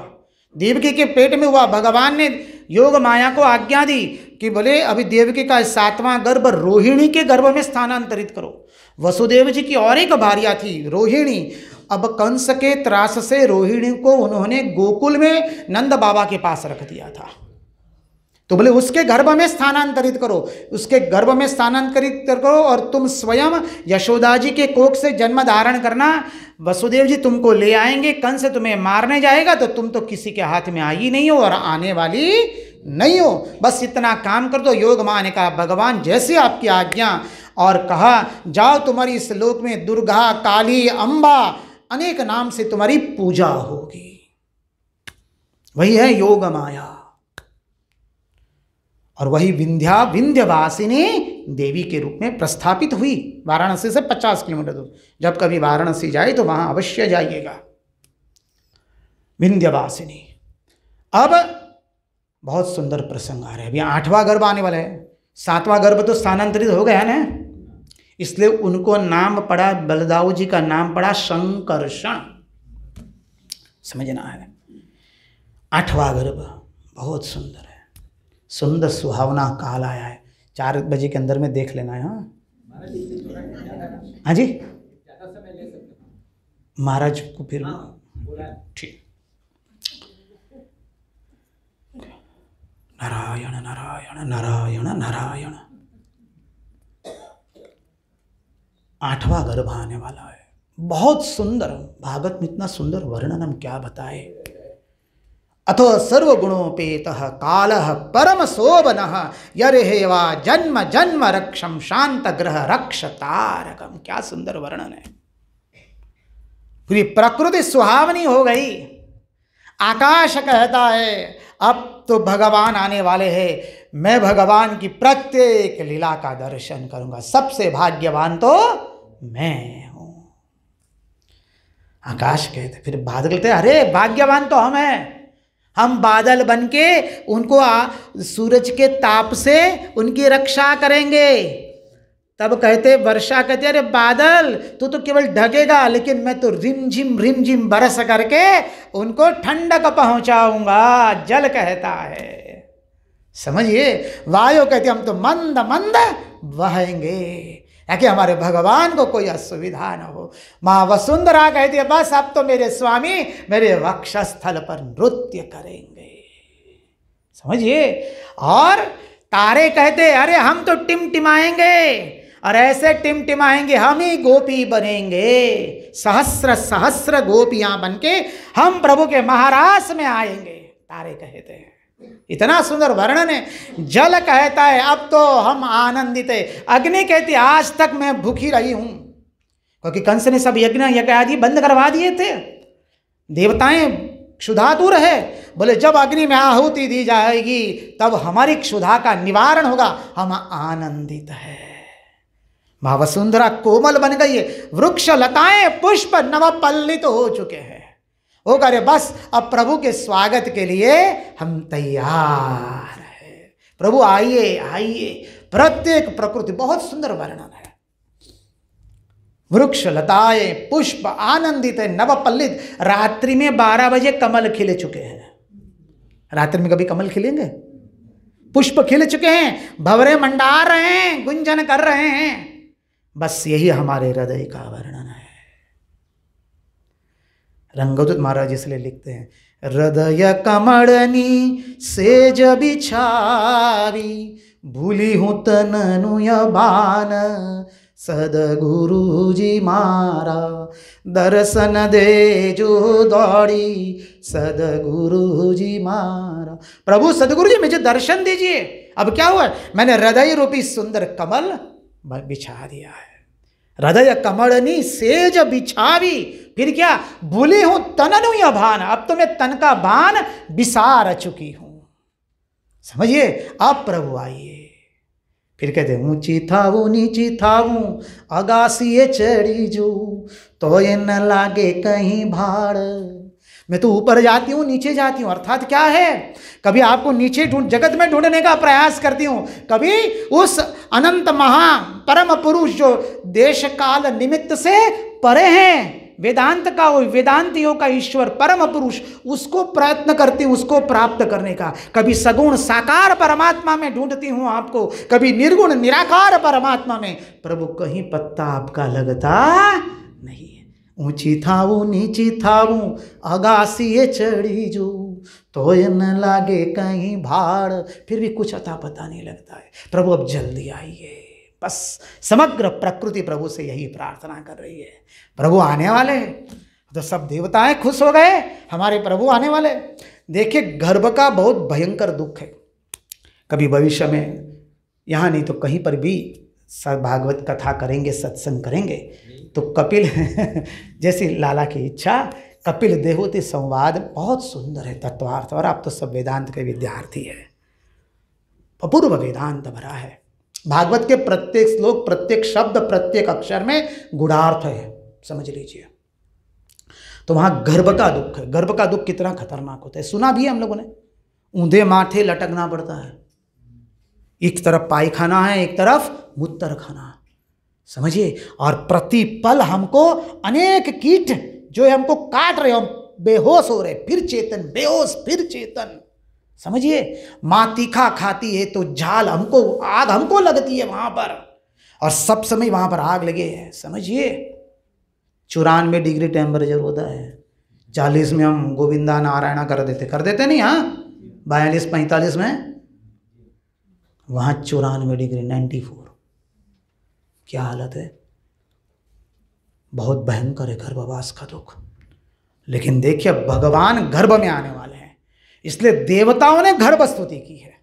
देवकी के पेट में हुआ। भगवान ने योग माया को आज्ञा दी कि बोले अभी देवकी का 7वां गर्भ रोहिणी के गर्भ में स्थानांतरित करो। वसुदेव जी की और एक भार्या थी रोहिणी। अब कंस के त्रास से रोहिणी को उन्होंने गोकुल में नंद बाबा के पास रख दिया था, तो बोले उसके गर्भ में स्थानांतरित करो, उसके गर्भ में स्थानांतरित करो, और तुम स्वयं यशोदा जी के कोख से जन्म धारण करना। वसुदेव जी तुमको ले आएंगे, कंस तुम्हें मारने जाएगा तो तुम तो किसी के हाथ में आई नहीं हो और आने वाली नहीं हो, बस इतना काम कर दो। योग माने का भगवान जैसे आपकी आज्ञा। और कहा जाओ तुम्हारी इस लोक में दुर्गा, काली, अम्बा अनेक नाम से तुम्हारी पूजा होगी। वही है योग माया। और वही विंध्यवासिनी देवी के रूप में प्रस्थापित हुई वाराणसी से 50 किलोमीटर दूर। जब कभी वाराणसी जाए तो वहां अवश्य जाइएगा, विंध्यवासिनी। अब बहुत सुंदर प्रसंग आ रहे हैं। अभी 8वां गर्भ आने वाला है। 7वां गर्भ तो स्थानांतरित हो गया ना, इसलिए उनको नाम पड़ा, बलदाऊ जी का नाम पड़ा संकर्षण। समझना है। 8वां गर्भ बहुत सुंदर है, सुंदर सुहावना काल आया है। 4 बजे के अंदर में देख लेना है। हाँ जी, महाराज को फिर ठीक। नारायण नारायण नारायण नारायण। 8वां गर्भ आने वाला है, बहुत सुंदर। भागवत में इतना सुंदर वर्णन हम क्या बताए। अथो सर्वगुणोपेतः कालः परम शोभनः यर्हेवा जन्म जन्म रक्षम शांत ग्रह रक्ष तारकम। क्या सुंदर वर्णन है। पूरी प्रकृति सुहावनी हो गई। आकाश कहता है अब तो भगवान आने वाले हैं, मैं भगवान की प्रत्येक लीला का दर्शन करूंगा, सबसे भाग्यवान तो मैं हूं। आकाश कहते, फिर बादल कहते अरे भाग्यवान तो हम बादल बनके उनको सूरज के ताप से उनकी रक्षा करेंगे। तब कहते वर्षा कहते अरे बादल तू तो केवल ढकेगा, लेकिन मैं तो रिमझिम बरस करके उनको ठंडक पहुंचाऊंगा। जल कहता है, समझिए। वायु कहते हम तो मंद मंद बहेंगे, ताकि हमारे भगवान को कोई असुविधा न हो। माँ वसुंधरा कहती है बस अब तो मेरे स्वामी मेरे वक्षस्थल पर नृत्य करेंगे। समझिए। और तारे कहते अरे हम तो टिमटिमाएंगे, और ऐसे टिमटिमाएंगे हम ही गोपी बनेंगे। सहस्र सहस्र गोपियां बनके हम प्रभु के महारास में आएंगे। तारे कहते हैं, इतना सुंदर वर्णन है। जल कहता है अब तो हम आनंदित है। अग्नि कहती है आज तक मैं भूखी रही हूं, क्योंकि कंस ने सब यज्ञ आदि बंद करवा दिए थे। देवताएं क्षुधातुर है, बोले जब अग्नि में आहुति दी जाएगी तब हमारी क्षुधा का निवारण होगा, हम आनंदित है। माँ वसुंधरा कोमल बन गई है। वृक्ष लताएं पुष्प नवपल्लित हो चुके हैं। वो कह रहे बस अब प्रभु के स्वागत के लिए हम तैयार हैं। प्रभु आइए आइए। प्रत्येक प्रकृति बहुत सुंदर वर्णन है। वृक्ष लताएं पुष्प आनंदित है, नवपल्लित। रात्रि में 12 बजे कमल खिले चुके हैं। रात्रि में कभी कमल खिलेंगे? पुष्प खिल चुके हैं, भंवरे मंडा रहे हैं, गुंजन कर रहे हैं। बस यही हमारे हृदय का वर्णन है। रंगदूत महाराज इसलिए लिखते हैं, हृदय कमड़नी सेज बिछावी भूली हूं तननुय बान सदगुरु जी मारा दर्शन दे जो दौड़ी सदगुरु जी मारा। प्रभु सदगुरु जी मुझे दर्शन दीजिए। अब क्या हुआ? मैंने हृदय रूपी सुंदर कमल बिछा दिया है। हृदय कमड़नी सेज बिछावी, फिर क्या? भूली हूं तननुय भान, अब तो मैं तन का भान बिसार चुकी हूं। समझिए। अब प्रभु आइए। फिर कहते ऊंची थाऊ नीची थाऊ अगासिए चढ़ी जो तो ये न लागे कहीं भाड़। मैं तो ऊपर जाती हूँ नीचे जाती हूँ। अर्थात क्या है? कभी आपको नीचे जगत में ढूंढने का प्रयास करती हूँ, कभी उस अनंत महा परम पुरुष जो देश काल निमित्त से परे हैं, वेदांत का वेदांतियों का ईश्वर परम पुरुष, उसको प्रयत्न करती हूँ उसको प्राप्त करने का। कभी सगुण साकार परमात्मा में ढूंढती हूँ आपको, कभी निर्गुण निराकार परमात्मा में। प्रभु कहीं पत्ता आपका लगता नहीं। ऊंची थाऊ नीची थाऊ अगासिए चढ़ी जो तो ये न लागे कहीं भाड़। फिर भी कुछ अता पता नहीं लगता है। प्रभु अब जल्दी आइए। बस समग्र प्रकृति प्रभु से यही प्रार्थना कर रही है। प्रभु आने वाले हैं। तो सब देवताएं खुश हो गए, हमारे प्रभु आने वाले। देखिए गर्भ का बहुत भयंकर दुख है। कभी भविष्य में यहाँ नहीं तो कहीं पर भी सब भागवत कथा करेंगे, सत्संग करेंगे, तो कपिल जैसी लाला की इच्छा, कपिल देवहूति संवाद बहुत सुंदर है तत्वार्थ। और आप तो सब वेदांत के विद्यार्थी है, अपूर्व वेदांत भरा है। भागवत के प्रत्येक श्लोक, प्रत्येक शब्द, प्रत्येक अक्षर में गुणार्थ है, समझ लीजिए। तो वहां गर्भ का दुख है। गर्भ का दुख कितना खतरनाक होता है, सुना भी है हम लोगों ने। ऊंधे माथे लटकना पड़ता है, एक तरफ पायखाना है, एक तरफ मूत्र खाना, समझिए। और प्रतिपल हमको अनेक कीट जो है हमको काट रहे, हम बेहोश हो रहे, फिर चेतन, बेहोश फिर चेतन, समझिए। माँ तीखा खाती है तो झाल हमको, आग हमको लगती है वहां पर, और सब समय वहां पर आग लगे है, समझिए। 94 डिग्री टेम्परेचर होता है, 40 में हम गोविंदा नारायणा कर देते नहीं, हाँ 42-45 में, वहां 94 डिग्री 94, क्या हालत है, बहुत भयंकर है गर्भवास का दुख। लेकिन देखिए भगवान गर्भ में आने वाले हैं, इसलिए देवताओं ने गर्भ स्तुति की है।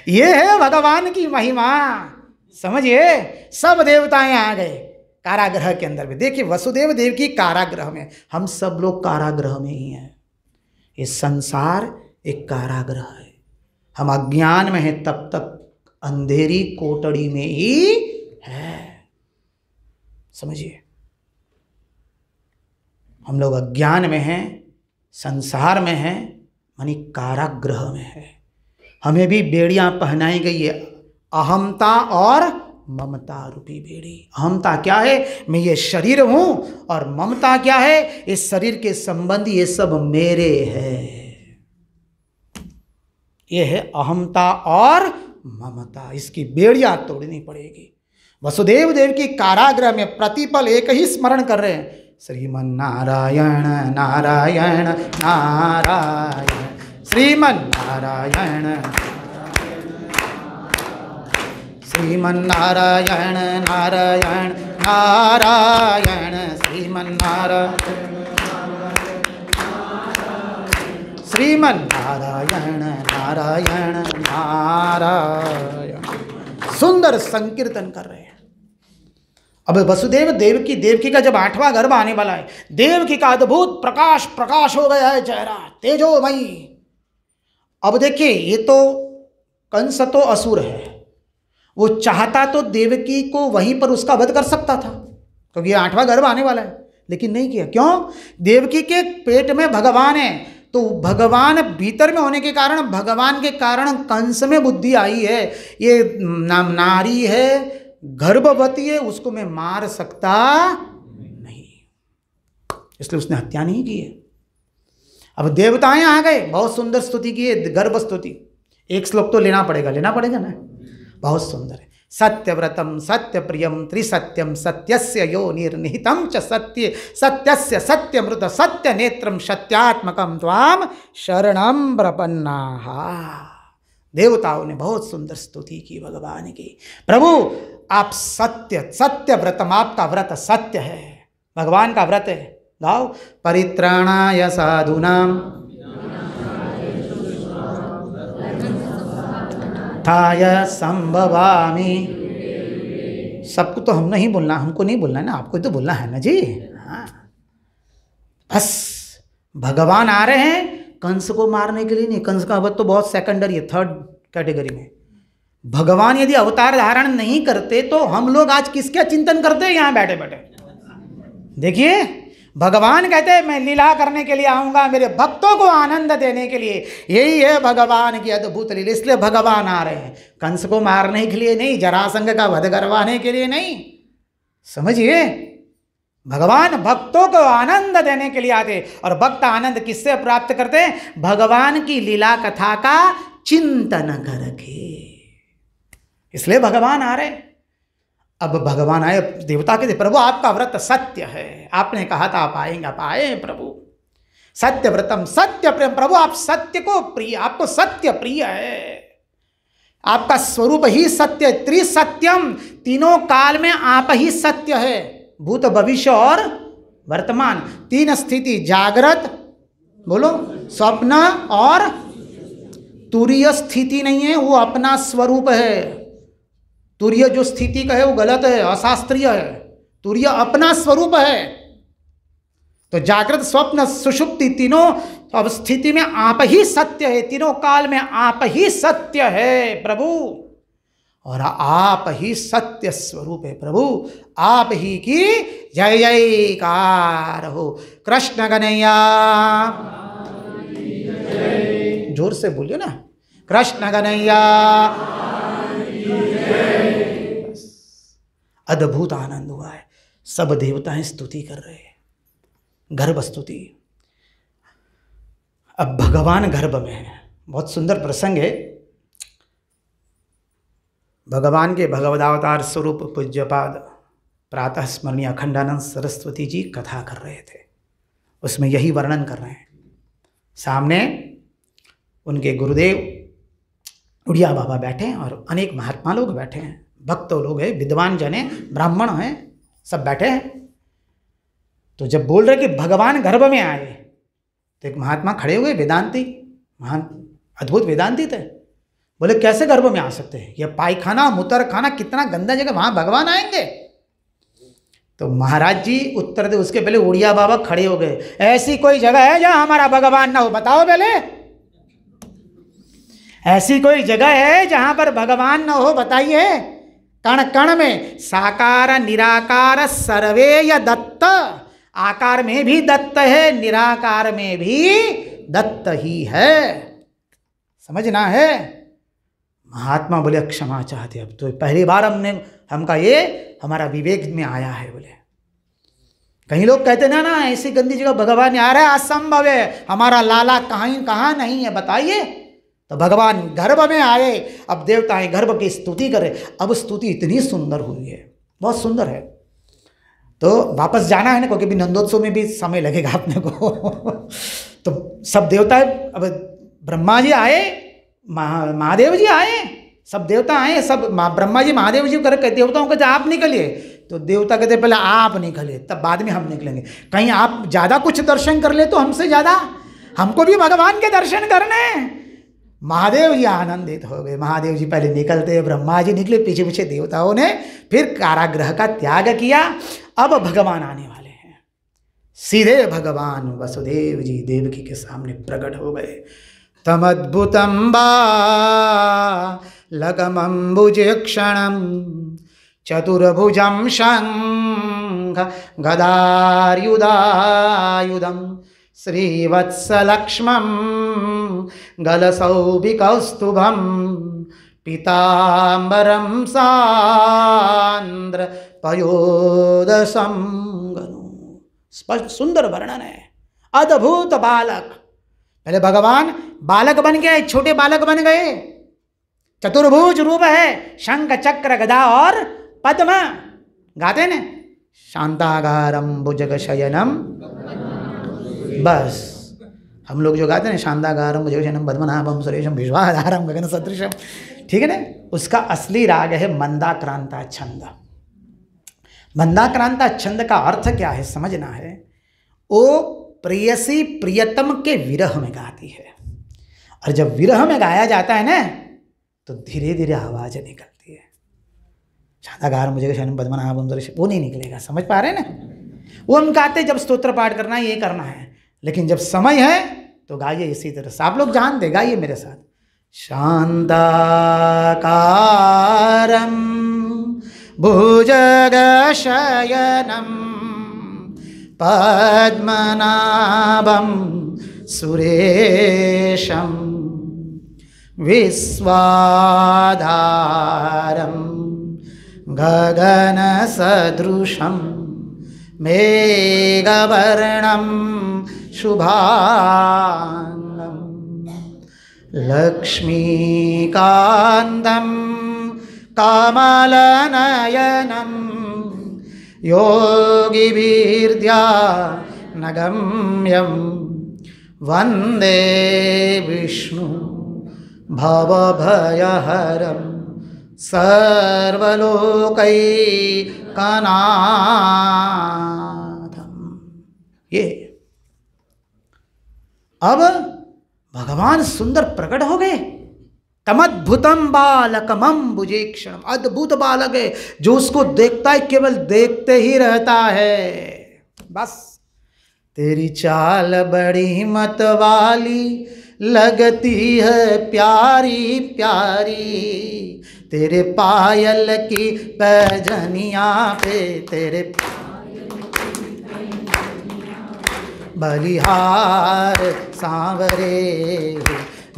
ये है भगवान की महिमा, समझिए। सब देवताएं आ गए कारागृह के अंदर भी। देखिए वसुदेव देव की कारागृह में, हम सब लोग कारागृह में ही हैं। ये संसार एक कारागृह है, हम अज्ञान में हैं, तब तक अंधेरी कोटड़ी में ही है, समझिए। हम लोग अज्ञान में हैं, संसार में हैं, मानी कारागृह में है। हमें भी बेड़ियां पहनाई गई है, अहमता और ममता रूपी बेड़ी। अहमता क्या है, मैं ये शरीर हूं, और ममता क्या है, इस शरीर के संबंधी ये सब मेरे है। ये है अहमता और ममता, इसकी बेड़ियां तोड़नी पड़ेगी। वसुदेव देव की कारागृह में प्रतिपल एक ही स्मरण कर रहे हैं, श्रीमन नारायण नारायण नारायण, श्रीमन नारायण श्रीमन नारायण नारायण नारायण, श्रीमन नारायण श्रीमन नारायण नारायण नारायण। सुंदर संकीर्तन कर रहे हैं। अब वसुदेव देवकी का जब 8वां गर्भ आने वाला है, देवकी का अद्भुत प्रकाश हो गया है चेहरा, तेजोमयी। अब देखिए ये तो कंस तो असुर है, वो चाहता तो देवकी को वहीं पर उसका वध कर सकता था, क्योंकि ये 8वां गर्भ आने वाला है, लेकिन नहीं किया। क्यों? देवकी के पेट में भगवान है, तो भगवान भीतर में होने के कारण, भगवान के कारण कंस में बुद्धि आई है। ये नारी है, गर्भवती है, उसको मैं मार सकता नहीं, इसलिए उसने हत्या नहीं की है। अब देवताएं आ गए, बहुत सुंदर स्तुति की है, गर्भ स्तुति। एक श्लोक तो लेना पड़ेगा ना, बहुत सुंदर है। सत्यव्रतम सत्यप्रियम त्रिसत्यम सत्यस्य योनिर्निहितं च सत्ये सत्यस्य सत्यमृत सत्यनेत्रम सत्यात्मकम त्वाम शरणं प्रपन्नाः। देवताओं ने बहुत सुंदर स्तुति की भगवान की। प्रभु आप सत्य व्रतम, आपका व्रत सत्य है, भगवान का व्रत है। गाओ, परित्राणाय साधूनां थाय संभवामि। सबको तो हम नहीं बोलना, हमको नहीं बोलना ना, आपको तो बोलना है ना जी। हाँ बस भगवान आ रहे हैं कंस को मारने के लिए नहीं। कंस का वध तो बहुत सेकेंडरी है, 3rd कैटेगरी में। भगवान यदि अवतार धारण नहीं करते तो हम लोग आज किसका चिंतन करते हैं यहाँ बैठे बैठे? देखिए भगवान कहते हैं मैं लीला करने के लिए आऊँगा, मेरे भक्तों को आनंद देने के लिए। यही है भगवान की अद्भुत लीला, इसलिए भगवान आ रहे हैं। कंस को मारने के लिए नहीं, जरासंध का वध करवाने के लिए नहीं, समझिए। भगवान भक्तों को आनंद देने के लिए आते, और भक्त आनंद किससे प्राप्त करते हैं? भगवान की लीला कथा का चिंतन करके, इसलिए भगवान आ रहे। अब भगवान आए, देवता कहते प्रभु आपका व्रत सत्य है, आपने कहा था आप आएंगे, आप आए प्रभु। सत्य व्रतम सत्य प्रियम, प्रभु आप सत्य को प्रिय, आपको सत्य प्रिय है, आपका स्वरूप ही सत्य। त्रिसत्यम, तीनों काल में आप ही सत्य है, भूत भविष्य और वर्तमान। 3 स्थिति, जागृत बोलो, स्वप्न और तुरीय स्थिति नहीं है, वो अपना स्वरूप है। तुर्य जो स्थिति का है वो गलत है, अशास्त्रीय है। तुर्य अपना स्वरूप है। तो जागृत, स्वप्न, सुषुप्ति तीनों अब स्थिति में आप ही सत्य है, तीनों काल में आप ही सत्य है प्रभु, और आप ही सत्य स्वरूप है प्रभु। आप ही की जय जयकार हो। कृष्ण कन्हैया, जोर से बोलियो ना, कृष्ण कन्हैया। अद्भुत आनंद हुआ है, सब देवताएं स्तुति कर रहे हैं, गर्भ स्तुति। अब भगवान गर्भ में है। बहुत सुंदर प्रसंग है। भगवान के भगवदावतार स्वरूप पूज्यपाद प्रातः स्मरणीय अखंडानंद सरस्वती जी कथा कर रहे थे, उसमें यही वर्णन कर रहे हैं। सामने उनके गुरुदेव उड़िया बाबा बैठे हैं और अनेक महात्मा लोग बैठे हैं, भक्त लोग हैं, विद्वान जन हैं, ब्राह्मण हैं, सब बैठे हैं। तो जब बोल रहे कि भगवान गर्भ में आए, तो एक महात्मा खड़े हुए, वेदांती, महान अद्भुत वेदांती थे। बोले कैसे गर्भ में आ सकते हैं, यह पायखाना मूत्र खाना कितना गंदा जगह, वहां भगवान आएंगे? तो महाराज जी उत्तर दे, उसके पहले उड़िया बाबा खड़े हो गए। ऐसी कोई जगह है जहां हमारा भगवान ना हो? बताओ पहले, ऐसी कोई जगह है जहां पर भगवान ना हो? बताइए। कण कण में साकार निराकार सर्वे य दत्त, आकार में भी दत्त है, निराकार में भी दत्त ही है, समझना है। महात्मा बोले क्षमा चाहते, अब तो पहली बार हमका ये हमारा विवेक में आया है। बोले कहीं लोग कहते ना ना ऐसी गंदी जगह भगवान आ रहा है, असंभव है, हमारा लाला कहाँ नहीं है, बताइए। तो भगवान गर्भ में आए, अब देवताएं गर्भ की स्तुति करे। अब स्तुति इतनी सुंदर हुई है, बहुत सुंदर है। तो वापस जाना है ना, क्योंकि भी नंदोत्सव में भी समय लगेगा अपने को। तो सब देवता, अब ब्रह्मा जी आए, महादेव जी आए, सब देवता आए, सब ब्रह्मा जी महादेव जी कर देवताओं कहते आप निकलिए, तो देवता कहते पहले आप निकलिए, तब बाद में हम निकलेंगे। कहीं आप ज़्यादा कुछ दर्शन कर ले तो हमसे ज़्यादा, हमको भी भगवान के दर्शन करने। महादेव जी आनंदित हो गए। महादेव जी पहले निकलते, ब्रह्मा जी निकले, पीछे पीछे देवताओं ने फिर कारागृह का त्याग किया। अब भगवान आने वाले हैं। सीधे भगवान वसुदेव जी देवकी के सामने प्रकट हो गए। तमद्भुतं बालकमम्बुजक्षणं चतुर्भुजं शंख गदायुधायुधं श्रीवत्सलक्ष्मं गलसौभिकौस्तुभं पीताम्बरं सान्द्र पयोदसं गनु। स्पष्ट सुंदर वर्णन है। अद्भुत बालक, पहले भगवान बालक बन गए, छोटे बालक बन गए। चतुर्भुज रूप है, शंख चक्र गदा और पद्म। गाते न शांतागारम भुजगशयनम, बस हम लोग जो गाते हैं शांतागारम भुजगशयनम पद्मनाभम सुरेशम विश्वाधारम गगन सदृशम, ठीक है ना। उसका असली राग है मंदाक्रांता छंद। मंदाक्रांता छंद का अर्थ क्या है समझना है। वो प्रेयसी प्रियतम के विरह में गाती है, और जब विरह में गाया जाता है ना तो धीरे धीरे आवाज निकलती है। शांतागार मुझे शयनम पद्मनाभम सुरेशम, वो नहीं निकलेगा, समझ पा रहे हैं ना। वो हम गाते जब स्तोत्र पाठ करना है, ये करना है, लेकिन जब समय है तो गाइए इसी तरह से। आप लोग जानते, गाइए मेरे साथ। शांताकारं भुजगशयनं पद्मनाभं सुरेशं विश्वाधारं गगनसदृशं मेघवर्णं शुभांगं लक्ष्मीकान्तं कमलनयनं योगिभिर्ध्यानगम्यं वन्दे विष्णु भवभयहरं सर्वलोकैकनाथं। ये अब भगवान सुंदर प्रकट हो गए। तमद्भुतम बालकमम्बुजेक्षणम, अद्भुत बालक है जो उसको देखता है केवल देखते ही रहता है। बस तेरी चाल बड़ी मतवाली लगती है प्यारी प्यारी, तेरे पायल की पैजनिया पे तेरे बलिहार सांवरे,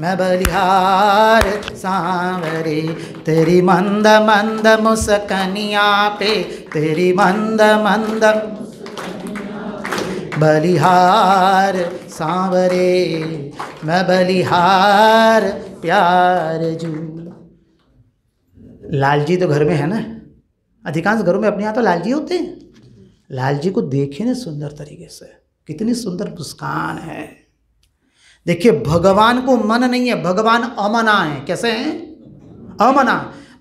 मैं बलिहार सांवरे, तेरी मंद मंद मुस्कनिया पे तेरी मंद मंद बलिहार सांवरे, मैं बलिहार प्यार जू। लाल जी तो घर में है ना, अधिकांश घरों में अपने यहाँ तो लाल जी होते हैं। लाल जी को देखे ना सुंदर तरीके से, कितनी सुंदर मुस्कान है। देखिए भगवान को मन नहीं है, भगवान अमना है। कैसे हैं? अमना।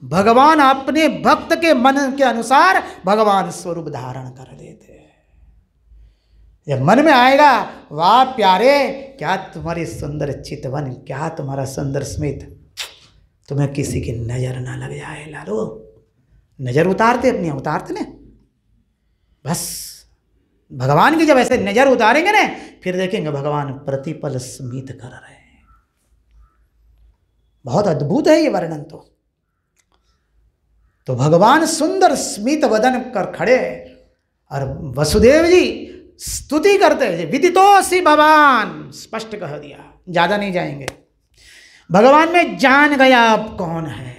भगवान अपने भक्त के मन के अनुसार भगवान स्वरूप धारण कर देते हैं। जब मन में आएगा, वाह प्यारे, क्या तुम्हारी सुंदर चितवन, क्या तुम्हारा सुंदर स्मित, तुम्हें किसी की नजर ना लग जाए। लालो नजर उतारते, अपनी उतारते ना, बस भगवान की जब ऐसे नजर उतारेंगे ना, फिर देखेंगे भगवान प्रतिपल स्मित कर रहे हैं। बहुत अद्भुत है ये वर्णन। तो भगवान सुंदर स्मित वदन कर खड़े और वसुदेव जी स्तुति करते हैं। विदितोऽसि भवान, स्पष्ट कह दिया, ज्यादा नहीं जाएंगे। भगवान में जान गया आप कौन है।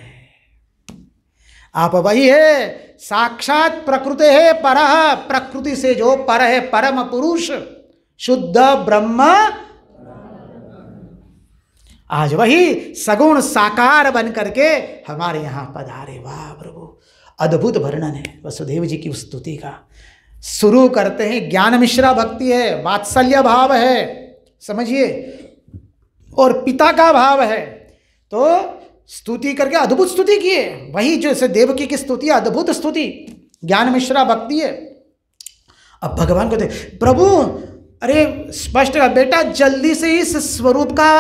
आप वही है, साक्षात प्रकृति है परः, प्रकृति से जो पर है, परम पुरुष शुद्ध ब्रह्म। आज वही सगुण साकार बन करके हमारे यहां पधारे। वाह प्रभु, अद्भुत वर्णन है वसुदेव जी की स्तुति का। शुरू करते हैं, ज्ञान मिश्रा भक्ति है, वात्सल्य भाव है, समझिए, और पिता का भाव है। तो स्तुति करके अद्भुत स्तुति की है, वही जैसे देवकी की स्तुति, अद्भुत स्तुति, ज्ञान मिश्रा भक्ति है। अब भगवान को देख, प्रभु अरे स्पष्ट का बेटा, जल्दी से इस स्वरूप का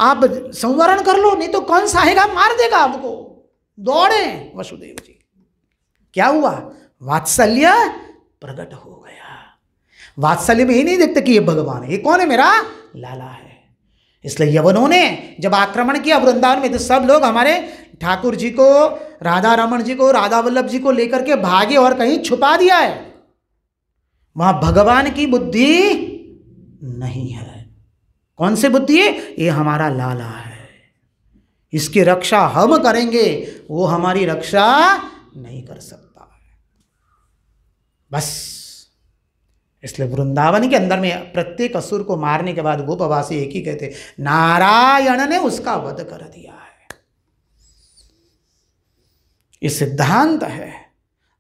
आप संवरण कर लो, नहीं तो कौन सा आएगा मार देगा आपको। दौड़े वसुदेव जी। क्या हुआ? वात्सल्य प्रकट हो गया। वात्सल्य में ही नहीं देखते कि ये भगवान है, ये कौन है? मेरा लाला है। इसलिए यवनों ने जब आक्रमण किया वृंदावन में, तो सब लोग हमारे ठाकुर जी को, राधा रमन जी को, राधा वल्लभ जी को लेकर के भागे और कहीं छुपा दिया है। वहां भगवान की बुद्धि नहीं है। कौन सी बुद्धि है? ये हमारा लाला है, इसकी रक्षा हम करेंगे, वो हमारी रक्षा नहीं कर सकता है। बस इसलिए वृंदावन के अंदर में प्रत्येक असुर को मारने के बाद गोपवासी एक ही कहते, नारायण ने उसका वध कर दिया है। ये सिद्धांत है।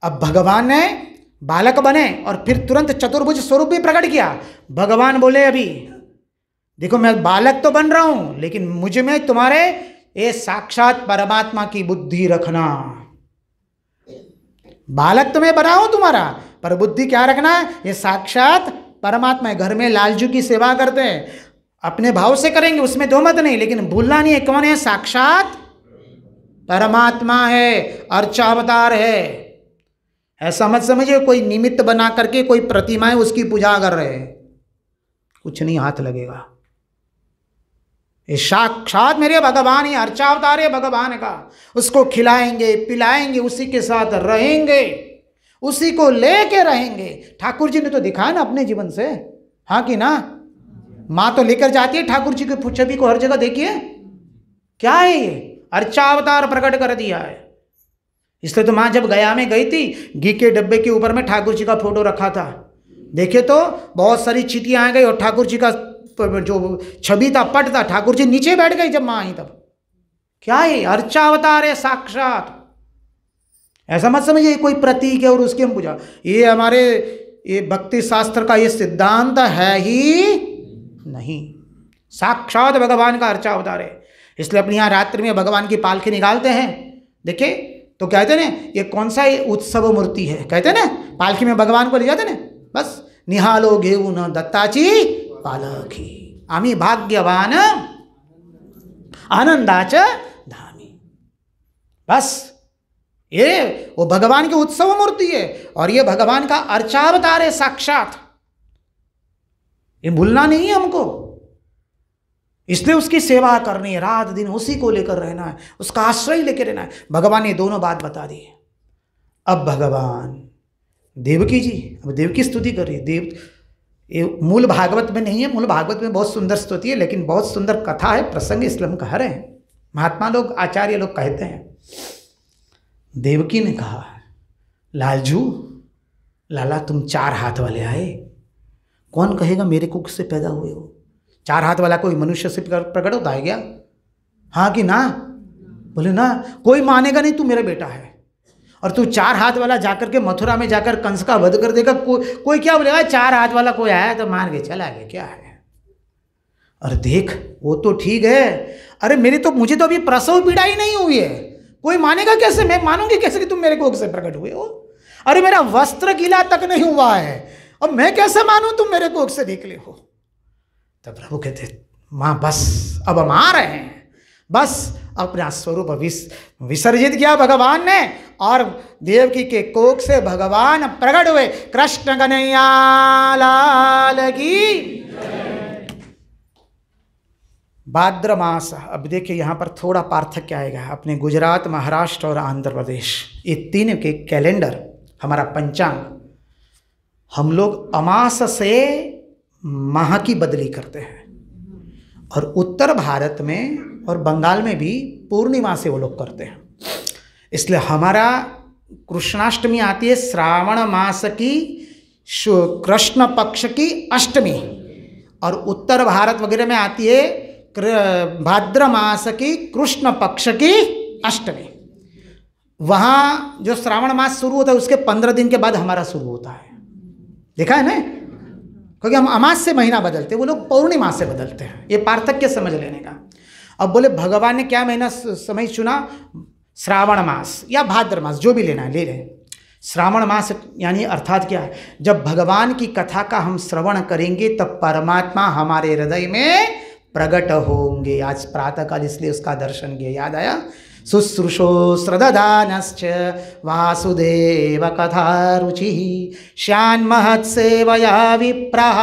अब भगवान ने बालक बने और फिर तुरंत चतुर्भुज स्वरूप भी प्रकट किया। भगवान बोले, अभी देखो मैं बालक तो बन रहा हूं, लेकिन मुझ में तुम्हारे ये साक्षात परमात्मा की बुद्धि रखना। बालक तो मैं बना हूं तुम्हारा, पर बुद्धि क्या रखना? ये साक्षात परमात्मा है। घर में लालजू की सेवा करते हैं, अपने भाव से करेंगे, उसमें दो मत नहीं, लेकिन भूलना नहीं है कौन है? साक्षात परमात्मा है, अर्चावतार है। ऐसा मत समझिए कोई निमित्त बना करके कोई प्रतिमाएं उसकी पूजा कर रहे हैं, कुछ नहीं हाथ लगेगा। ये साक्षात मेरे भगवान ही अर्चावतार है भगवान का। उसको खिलाएंगे पिलाएंगे, उसी के साथ रहेंगे, उसी को लेके रहेंगे। ठाकुर जी ने तो दिखाया ना अपने जीवन से, हाँ कि ना? माँ तो लेकर जाती है ठाकुर जी के छवि को हर जगह। देखिए क्या है ये, अर्चावतार प्रकट कर दिया है। इसलिए तो माँ जब गया में गई थी, घी के डब्बे के ऊपर में ठाकुर जी का फोटो रखा था। देखे तो बहुत सारी चीटियां आ गई और ठाकुर जी का जो छवि था, पट था, ठाकुर जी नीचे बैठ गए जब माँ आई तब। क्या है? अर्चावतार है साक्षात। ऐसा मत समझिए कोई प्रतीक है और उसकी हम पूजा। ये हमारे ये भक्ति शास्त्र का ये सिद्धांत है ही नहीं। साक्षात भगवान का अर्चावतार है। इसलिए अपने यहाँ रात्रि में भगवान की पालकी निकालते हैं। देखिए तो कहते ना ये कौन सा ये उत्सव मूर्ति है, कहते ना पालकी में भगवान को ले जाते ना, बस निहालो घेऊन दत्ताची पालकी, आम्ही भाग्यवान आनंदाच धामी। बस ये वो भगवान की उत्सव मूर्ति है और ये भगवान का अर्चावतार है साक्षात, ये भूलना नहीं है हमको। इसलिए उसकी सेवा करनी है, रात दिन उसी को लेकर रहना है, उसका आश्रय लेकर रहना है। भगवान ने दोनों बात बता दी है। अब भगवान देवकी जी, अब देवकी स्तुति कर रही है। देव ये मूल भागवत में नहीं है, मूल भागवत में बहुत सुंदर स्तुति है, लेकिन बहुत सुंदर कथा है, प्रसंग, इसलिए हम कह रहे हैं। महात्मा लोग, आचार्य लोग कहते हैं, देवकी ने कहा, लालजू, लाला तुम 4 हाथ वाले आए, कौन कहेगा मेरे कुख से पैदा हुए हो? 4 हाथ वाला कोई मनुष्य से प्रकट होता है क्या? हाँ कि ना? बोले ना, कोई मानेगा नहीं तू मेरा बेटा है। और तू 4 हाथ वाला जाकर के मथुरा में जाकर कंस का वध कर देगा, कोई क्या बोलेगा? 4 हाथ वाला कोई आया तो मार के चला गया, क्या है? और देख, वो तो ठीक है, अरे मुझे तो अभी प्रसव पीड़ा ही नहीं हुई है, कोई मानेगा कैसे? मैं मानूंगी कैसे कि तुम मेरे कोख से प्रकट हुए हो? अरे मेरा वस्त्र गीला तक नहीं हुआ है, अब मैं कैसे मानूं तुम मेरे कोख से निकले हो? तब प्रभु कहते, मां बस, अब हम आ रहे हैं। बस अपना स्वरूप विसर्जित किया भगवान ने और देवकी के कोख से भगवान प्रकट हुए। कृष्ण कन्हैया लाल की। भाद्र मास, अब देखिए यहाँ पर थोड़ा पार्थक्य आएगा। अपने गुजरात, महाराष्ट्र और आंध्र प्रदेश, ये 3 के कैलेंडर, हमारा पंचांग, हम लोग अमास से माह की बदली करते हैं, और उत्तर भारत में और बंगाल में भी पूर्णिमा से वो लोग करते हैं। इसलिए हमारा कृष्णाष्टमी आती है श्रावण मास की कृष्ण पक्ष की अष्टमी, और उत्तर भारत वगैरह में आती है भाद्र मास की कृष्ण पक्ष की अष्टमी। वहाँ जो श्रावण मास शुरू होता है उसके 15 दिन के बाद हमारा शुरू होता है, देखा है ना? क्योंकि हम अमास से महीना बदलते हैं, वो लोग पौर्णिमा से बदलते हैं। ये पार्थक्य समझ लेने का। अब बोले भगवान ने क्या महीना समय चुना? श्रावण मास या भाद्र मास, जो भी लेना है ले लें। श्रावण मास यानी अर्थात क्या है? जब भगवान की कथा का हम श्रवण करेंगे तब परमात्मा हमारे हृदय में प्रकट होंगे। आज प्रातःकाल इसलिए उसका दर्शन किया, याद आया? शुश्रूषो श्रद्धानश्च वासुदेव कथा रुचि श्यान्महत्सेवया विप्राः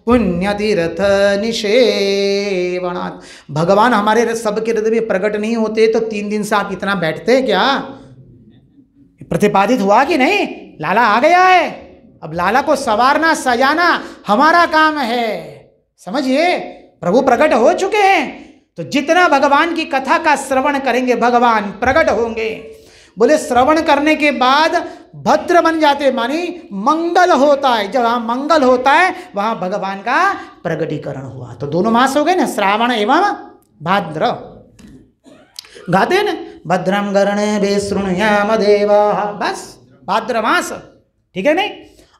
पुण्यतीर्थ निषेवणात्। भगवान हमारे सबके हृदय में प्रकट नहीं होते तो 3 दिन से आप इतना बैठते क्या? प्रतिपादित हुआ कि नहीं? लाला आ गया है, अब लाला को संवारना सजाना हमारा काम है। समझिए, प्रभु प्रकट हो चुके हैं, तो जितना भगवान की कथा का श्रवण करेंगे भगवान प्रकट होंगे। बोले श्रवण करने के बाद भद्र बन जाते, मानी मंगल होता है। जब वहाँ मंगल होता है वहाँ भगवान का प्रकटीकरण हुआ। तो दोनों मास हो गए ना, श्रावण एवं भाद्र। गाते हैं ना, भद्रम कर्णेभिः शृणुयाम देवाः, बस भाद्र मास, ठीक है नहीं?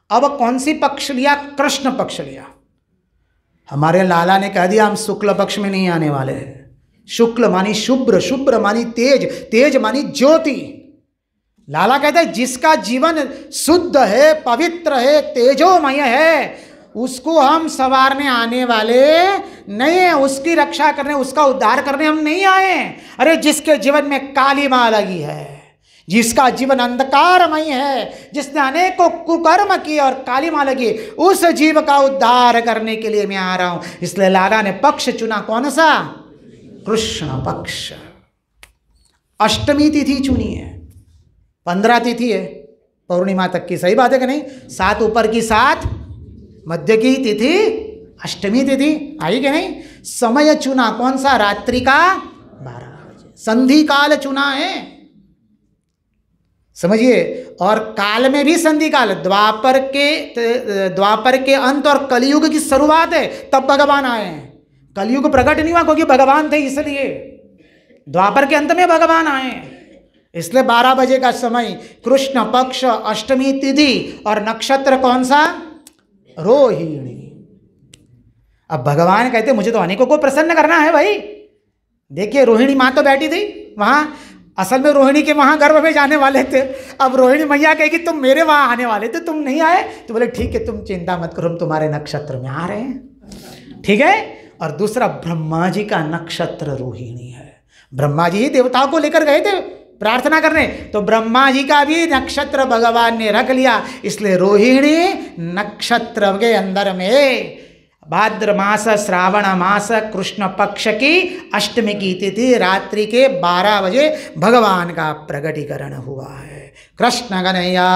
अब कौन सी पक्ष लिया? कृष्ण पक्ष लिया। हमारे लाला ने कह दिया हम शुक्ल पक्ष में नहीं आने वाले हैं। शुक्ल मानी शुभ्र, शुभ्र मानी तेज, तेज मानी ज्योति। लाला कहते हैं जिसका जीवन शुद्ध है, पवित्र है, तेजोमय है, उसको हम संवारने आने वाले नहीं है, उसकी रक्षा करने, उसका उद्धार करने हम नहीं आए। अरे जिसके जीवन में काली माँ लगी है, जिसका जीवन अंधकारमय है, जिसने अनेकों कुकर्म किए और काली माँ लगी, उस जीव का उद्धार करने के लिए मैं आ रहा हूं। इसलिए लाला ने पक्ष चुना, कौन सा? कृष्ण पक्ष। अष्टमी तिथि चुनी है, 15 तिथि है पौर्णिमा तक की, सही बात है कि नहीं? 7 ऊपर की 7, मध्य की तिथि अष्टमी तिथि आई कि नहीं? समय चुना कौन सा? रात्रि का 12 बजे। संधि काल चुना है, समझिए। और काल में भी संधि काल, द्वापर के अंत और कलयुग की शुरुआत है, तब भगवान आए हैं। कलयुग प्रकट नहीं हुआ क्योंकि भगवान थे, इसलिए द्वापर के अंत में भगवान आए हैं। इसलिए 12 बजे का समय, कृष्ण पक्ष, अष्टमी तिथि, और नक्षत्र कौन सा? रोहिणी। अब भगवान कहते मुझे तो अनेकों को प्रसन्न करना है भाई। देखिए रोहिणी माँ तो बैठी थी वहाँ, असल में रोहिणी के वहाँ गर्भ में जाने वाले थे। अब रोहिणी मैया कहेगी तुम मेरे वहाँ आने वाले थे, तुम नहीं आए, तो बोले ठीक है तुम चिंता मत करो, हम तुम्हारे नक्षत्र में आ रहे हैं, ठीक है। और दूसरा ब्रह्मा जी का नक्षत्र रोहिणी है। ब्रह्मा जी ही देवताओं को लेकर गए थे प्रार्थना करने, तो ब्रह्मा जी का भी नक्षत्र भगवान ने रख लिया। इसलिए रोहिणी नक्षत्र के अंदर में भाद्र मास श्रावण मास कृष्ण पक्ष की अष्टमी की तिथि रात्रि के 12 बजे भगवान का प्रकटीकरण हुआ है। कृष्ण कन्हैया।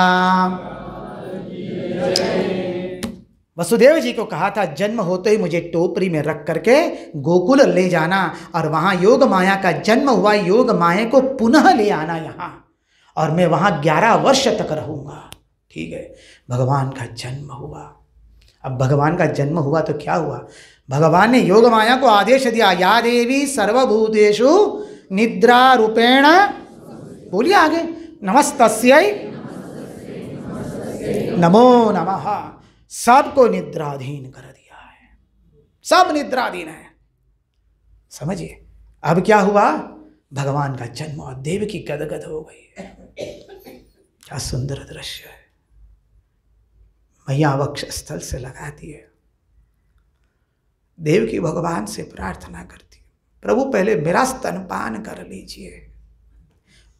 वसुदेव जी को कहा था जन्म होते ही मुझे टोपरी में रख करके गोकुल ले जाना, और वहाँ योग माया का जन्म हुआ, योग माया को पुनः ले आना यहाँ, और मैं वहाँ 11 वर्ष तक रहूँगा। ठीक है, भगवान का जन्म हुआ। अब भगवान का जन्म हुआ तो क्या हुआ, भगवान ने योग माया को आदेश दिया, या देवी सर्वभूतेषु निद्रा रूपेण, बोलिए आगे, नमस्तस्यै नमो नमः, सबको निद्राधीन कर दिया है, सब निद्राधीन है। समझिए अब क्या हुआ, भगवान का जन्म और देवकी गदगद हो गई। क्या सुंदर दृश्य है। मैया वक्ष स्थल से लगाती है, देवकी भगवान से प्रार्थना करती है, प्रभु पहले मेरा स्तनपान कर लीजिए।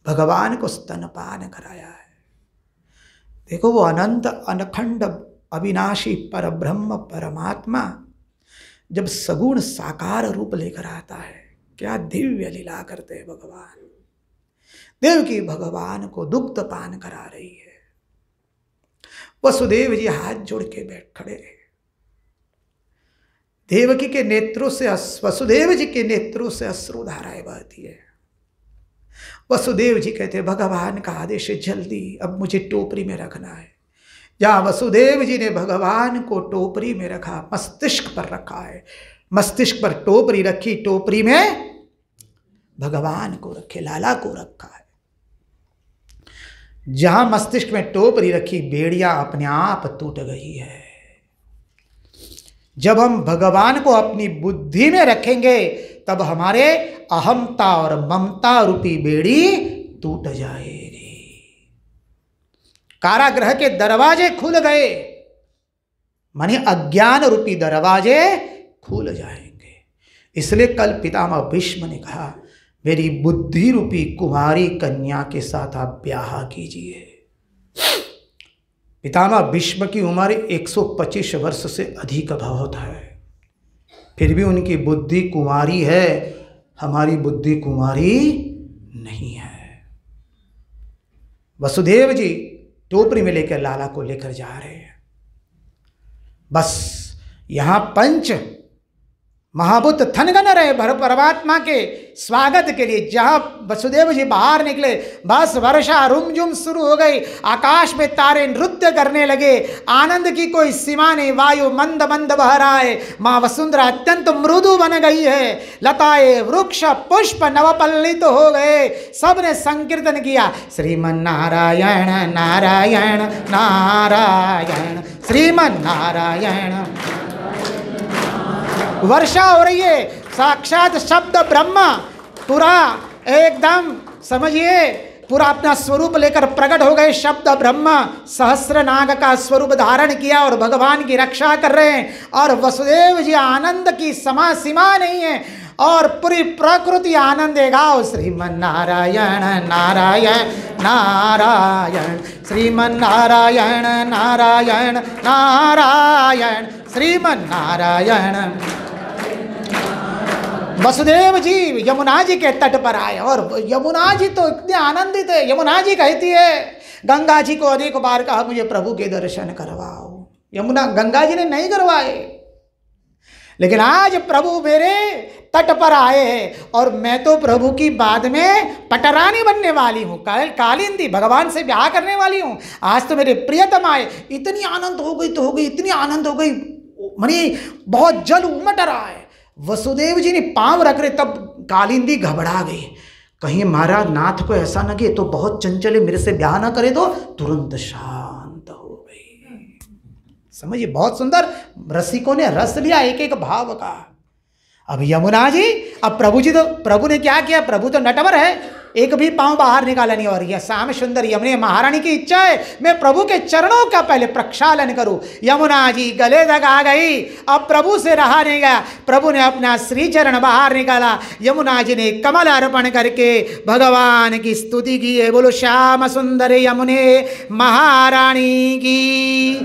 भगवान को स्तनपान कराया है। देखो वो अनंत अनखंड अविनाशी पर ब्रह्म परमात्मा जब सगुण साकार रूप लेकर आता है, क्या दिव्य लीला करते हैं भगवान। देवकी भगवान को दुग्ध पान करा रही है। वसुदेव जी हाथ जोड़ के बैठ खड़े। देवकी के नेत्रों से, वसुदेव जी के नेत्रों से अश्रुधाराएं बहती है। वसुदेव जी कहते भगवान का आदेश है, जल्दी अब मुझे टोपरी में रखना है। जहाँ वसुदेव जी ने भगवान को टोपरी में रखा, मस्तिष्क पर रखा है, मस्तिष्क पर टोपरी रखी, टोपरी में भगवान को रखे, लाला को रखा है। जहां मस्तिष्क में टोपरी रखी, बेड़िया अपने आप टूट गई है। जब हम भगवान को अपनी बुद्धि में रखेंगे तब हमारे अहमता और ममता रूपी बेड़ी टूट जाएगी। कारागृह के दरवाजे खुल गए, माने अज्ञान रूपी दरवाजे खुल जाएंगे। इसलिए कल पितामह भीष्म ने कहा, मेरी बुद्धि रूपी कुमारी कन्या के साथ आप ब्याह कीजिए। पितामह भीष्म की उम्र 125 वर्ष से अधिक बहुत है, फिर भी उनकी बुद्धि कुमारी है, हमारी बुद्धि कुमारी नहीं है। वसुदेव जी टोपरी में लेकर लाला को लेकर जा रहे हैं। बस यहां पंच महाभूत थनगन रहे परमात्मा के स्वागत के लिए। जहां वसुदेव जी बाहर निकले, बस वर्षा रुमझुम शुरू हो गई, आकाश में तारे नृत्य करने लगे, आनंद की कोई सीमा नहीं, वायु मंद मंद बह रहा है, माँ वसुंधरा अत्यंत मृदु बन गई है, लताएं वृक्ष पुष्प नवपल्लित हो गए, सबने संकीर्तन किया, श्रीमन नारायण नारायण नारायण श्रीमन नारायण। वर्षा हो रही है, साक्षात शब्द ब्रह्म पूरा एकदम समझिए पूरा अपना स्वरूप लेकर प्रकट हो गए। शब्द ब्रह्म सहस्र नाग का स्वरूप धारण किया और भगवान की रक्षा कर रहे हैं। और वसुदेव जी आनंद की सीमा नहीं है और पूरी प्रकृति आनंद गाओ, श्रीमन नारायण नारायण नारायण श्रीमन नारायण नारायण नारायण श्रीमन नारायण। वसुदेव जी यमुना जी के तट पर आए और यमुना जी तो इतने आनंदित है। यमुना जी कहती है, गंगा जी को अनेक बार कहा मुझे प्रभु के दर्शन करवाओ, गंगा जी ने नहीं करवाए, लेकिन आज प्रभु मेरे तट पर आए हैं और मैं तो प्रभु की बाद में पटरानी बनने वाली हूँ, कालिंदी भगवान से ब्याह करने वाली हूँ। आज तो मेरे प्रियतम आए, इतनी आनंद हो गई तो हो गई, इतनी आनंद हो गई, मनी बहुत जल उमट रहा है। वसुदेव जी ने पांव रख रहे तब कालिंदी घबरा गई, कहीं महाराज नाथ को ऐसा न कि तो बहुत चंचल है, मेरे से ब्याह ना करे, तो तुरंत शांत हो गई। समझिए बहुत सुंदर, रसिकों ने रस लिया एक एक भाव का। अब यमुना जी, अब प्रभु जी तो, प्रभु ने क्या किया, प्रभु तो नटवर है, एक भी पांव बाहर निकाला नहीं। और यह श्याम सुंदर यमुने महारानी की इच्छा है मैं प्रभु के चरणों का पहले प्रक्षालन करूं। यमुना जी गले तक आ गई, अब प्रभु से रहा नहीं गया। प्रभु ने अपना श्री चरण बाहर निकाला, यमुना जी ने कमल अर्पण करके भगवान की स्तुति की है। बोलो श्याम सुंदर यमुने महारानी की,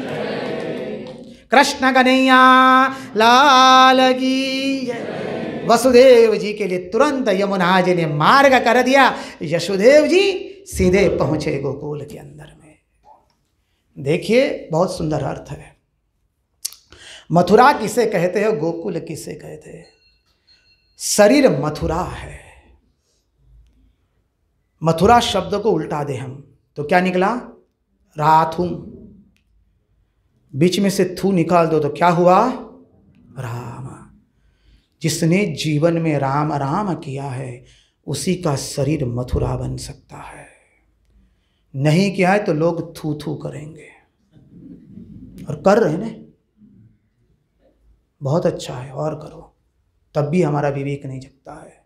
कृष्ण कन्हैया लाल की। वसुदेव जी के लिए तुरंत यमुना जी ने मार्ग कर दिया। यशोदेव जी सीधे पहुंचे गोकुल के अंदर में। देखिए बहुत सुंदर अर्थ है। मथुरा किसे कहते हैं, गोकुल किसे कहते हैं? शरीर मथुरा है। मथुरा शब्द को उल्टा दे हम तो क्या निकला? राथुम। बीच में से थू निकाल दो तो क्या हुआ? राम। जिसने जीवन में राम राम किया है उसी का शरीर मथुरा बन सकता है। नहीं किया है तो लोग थू थू करेंगे, और कर रहे हैं। बहुत अच्छा है, और करो, तब भी हमारा विवेक नहीं जगता है।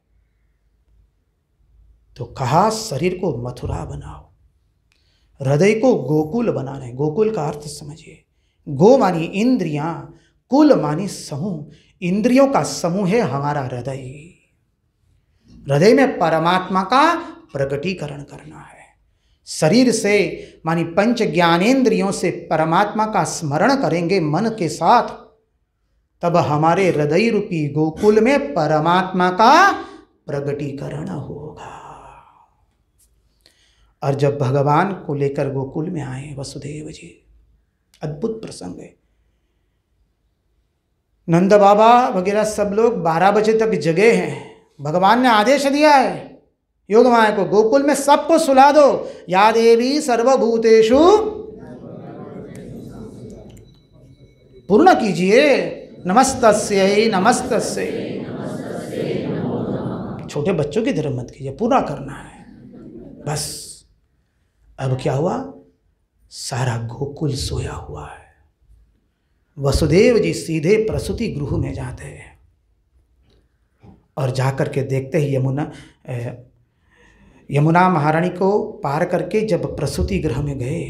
तो कहा शरीर को मथुरा बनाओ, हृदय को गोकुल बनाना है। गोकुल का अर्थ समझिए। गो मानी इंद्रियां, कुल मानी समूह। इंद्रियों का समूह है हमारा हृदय। हृदय में परमात्मा का प्रकटीकरण करना है। शरीर से मानी पंच ज्ञानेंद्रियों से परमात्मा का स्मरण करेंगे मन के साथ, तब हमारे हृदय रूपी गोकुल में परमात्मा का प्रकटीकरण होगा। और जब भगवान को लेकर गोकुल में आए वसुदेव जी, अद्भुत प्रसंग है। नंद बाबा वगैरह सब लोग 12 बजे तक जगे हैं। भगवान ने आदेश दिया है योग माया को, गोकुल में सबको सुला दो। या देवी सर्वभूतेषु, पूर्ण कीजिए। नमस्तस्यै नमस्तस्यै। छोटे बच्चों की तरह मत कीजिए, पूरा करना है बस। अब क्या हुआ? सारा गोकुल सोया हुआ है। वसुदेव जी सीधे प्रसूति गृह में जाते हैं और जाकर के देखते ही यमुना महारानी को पार करके जब प्रसूति गृह में गए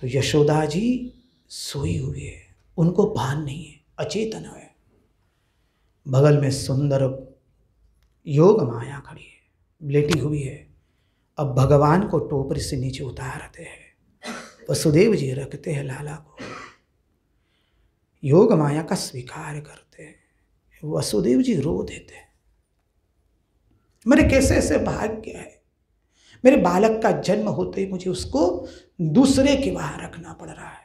तो यशोदा जी सोई हुई है, उनको भान नहीं है, अचेतन है। बगल में सुंदर योग माया खड़ी है, लेटी हुई है। अब भगवान को टोपरी से नीचे उतारते हैं, वसुदेव जी रखते हैं लाला को, योग माया का स्वीकार करते हैं। वसुदेव जी रो देते हैं, मेरे कैसे ऐसे भाग्य है, मेरे बालक का जन्म होते ही मुझे उसको दूसरे के वहां रखना पड़ रहा है।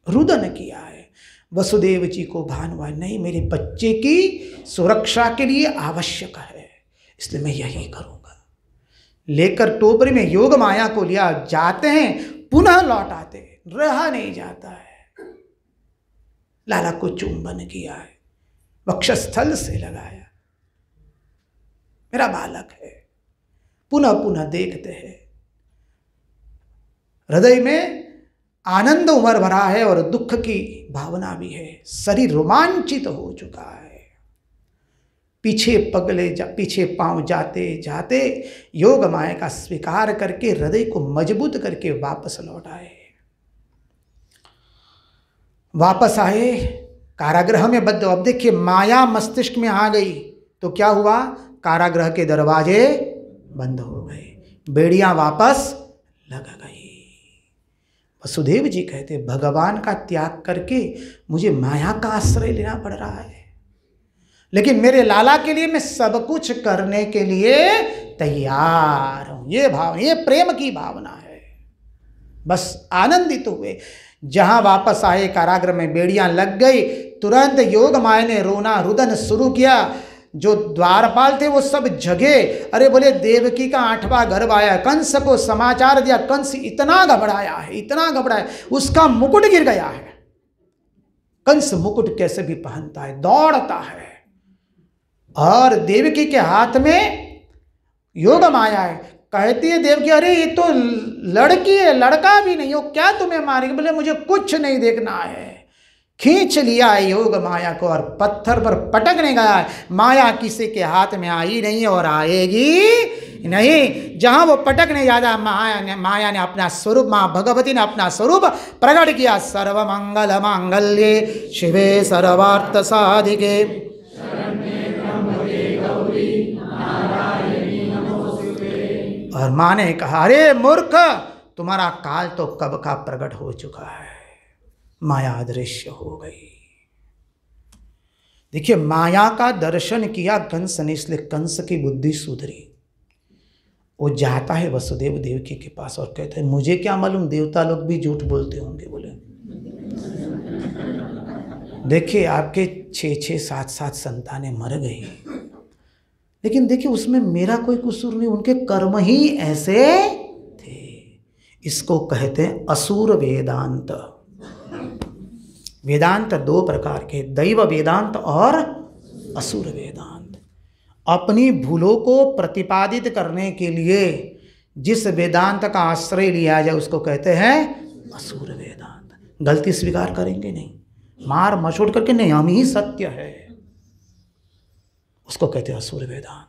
रुदन किया है। वसुदेव जी को भान हुआ, नहीं मेरे बच्चे की सुरक्षा के लिए आवश्यक है, इसलिए मैं यही करूंगा। लेकर टोपरी में योग माया को लिया, जाते हैं, पुनः लौट आते हैं, रहा नहीं जाता है। लाला को चुंबन किया है, वक्षस्थल से लगाया, मेरा बालक है। पुनः पुनः देखते हैं, हृदय में आनंद उमड़ भरा है और दुख की भावना भी है। शरीर रोमांचित हो चुका है। पीछे पांव जाते जाते योग माया का स्वीकार करके हृदय को मजबूत करके वापस लौट आए। वापस आए, कारागृह में बद्ध। अब देखिए माया मस्तिष्क में आ गई तो क्या हुआ? कारागृह के दरवाजे बंद हो गए, बेड़ियां वापस लग गई। वसुदेव जी कहते भगवान का त्याग करके मुझे माया का आश्रय लेना पड़ रहा है, लेकिन मेरे लाला के लिए मैं सब कुछ करने के लिए तैयार हूं। ये भावना, ये प्रेम की भावना है। बस आनंदित हुए। जहां वापस आए कारागृह में बेड़ियां लग गई, तुरंत योग माया ने रोना रुदन शुरू किया। जो द्वारपाल थे वो सब जगे। अरे बोले देवकी का 8वां गर्भ आया। कंस को समाचार दिया। कंस इतना घबराया है, इतना घबराया, उसका मुकुट गिर गया है। कंस मुकुट कैसे भी पहनता है, दौड़ता है, और देवकी के हाथ में योग माया है। कहती है देवकी, अरे ये तो लड़की है, लड़का भी नहीं हो, क्या तुम्हें मारेगी? बोले मुझे कुछ नहीं देखना है, खींच लिया योग माया को और पत्थर पर पटकने गया। माया किसी के हाथ में आई नहीं और आएगी नहीं। जहां वो पटकने जाता माया ने अपना स्वरूप, माँ भगवती ने अपना स्वरूप प्रकट किया। सर्वमंगल मांगल्ये शिवे सर्वार्थ साधिके। और माँ ने कहा, अरे मूर्ख, तुम्हारा काल तो कब का प्रकट हो चुका है। माया अदृश्य हो गई। देखिए, माया का दर्शन किया कंस ने, इसलिए कंस की बुद्धि सुधरी। वो जाता है वसुदेव देवकी के पास और कहता है, मुझे क्या मालूम, देवता लोग भी झूठ बोलते होंगे। बोले, देखिए आपके 6-6, 7-7 संतानें मर गई, लेकिन देखिए उसमें मेरा कोई कसूर नहीं, उनके कर्म ही ऐसे थे। इसको कहते हैं असुर वेदांत। वेदांत 2 प्रकार के, दैव वेदांत और असुर वेदांत। अपनी भूलों को प्रतिपादित करने के लिए जिस वेदांत का आश्रय लिया जाए उसको कहते हैं असुर वेदांत। गलती स्वीकार करेंगे नहीं, मार मचोट करके नहीं, हम ही सत्य है, उसको कहते हैं असुर वेदांत।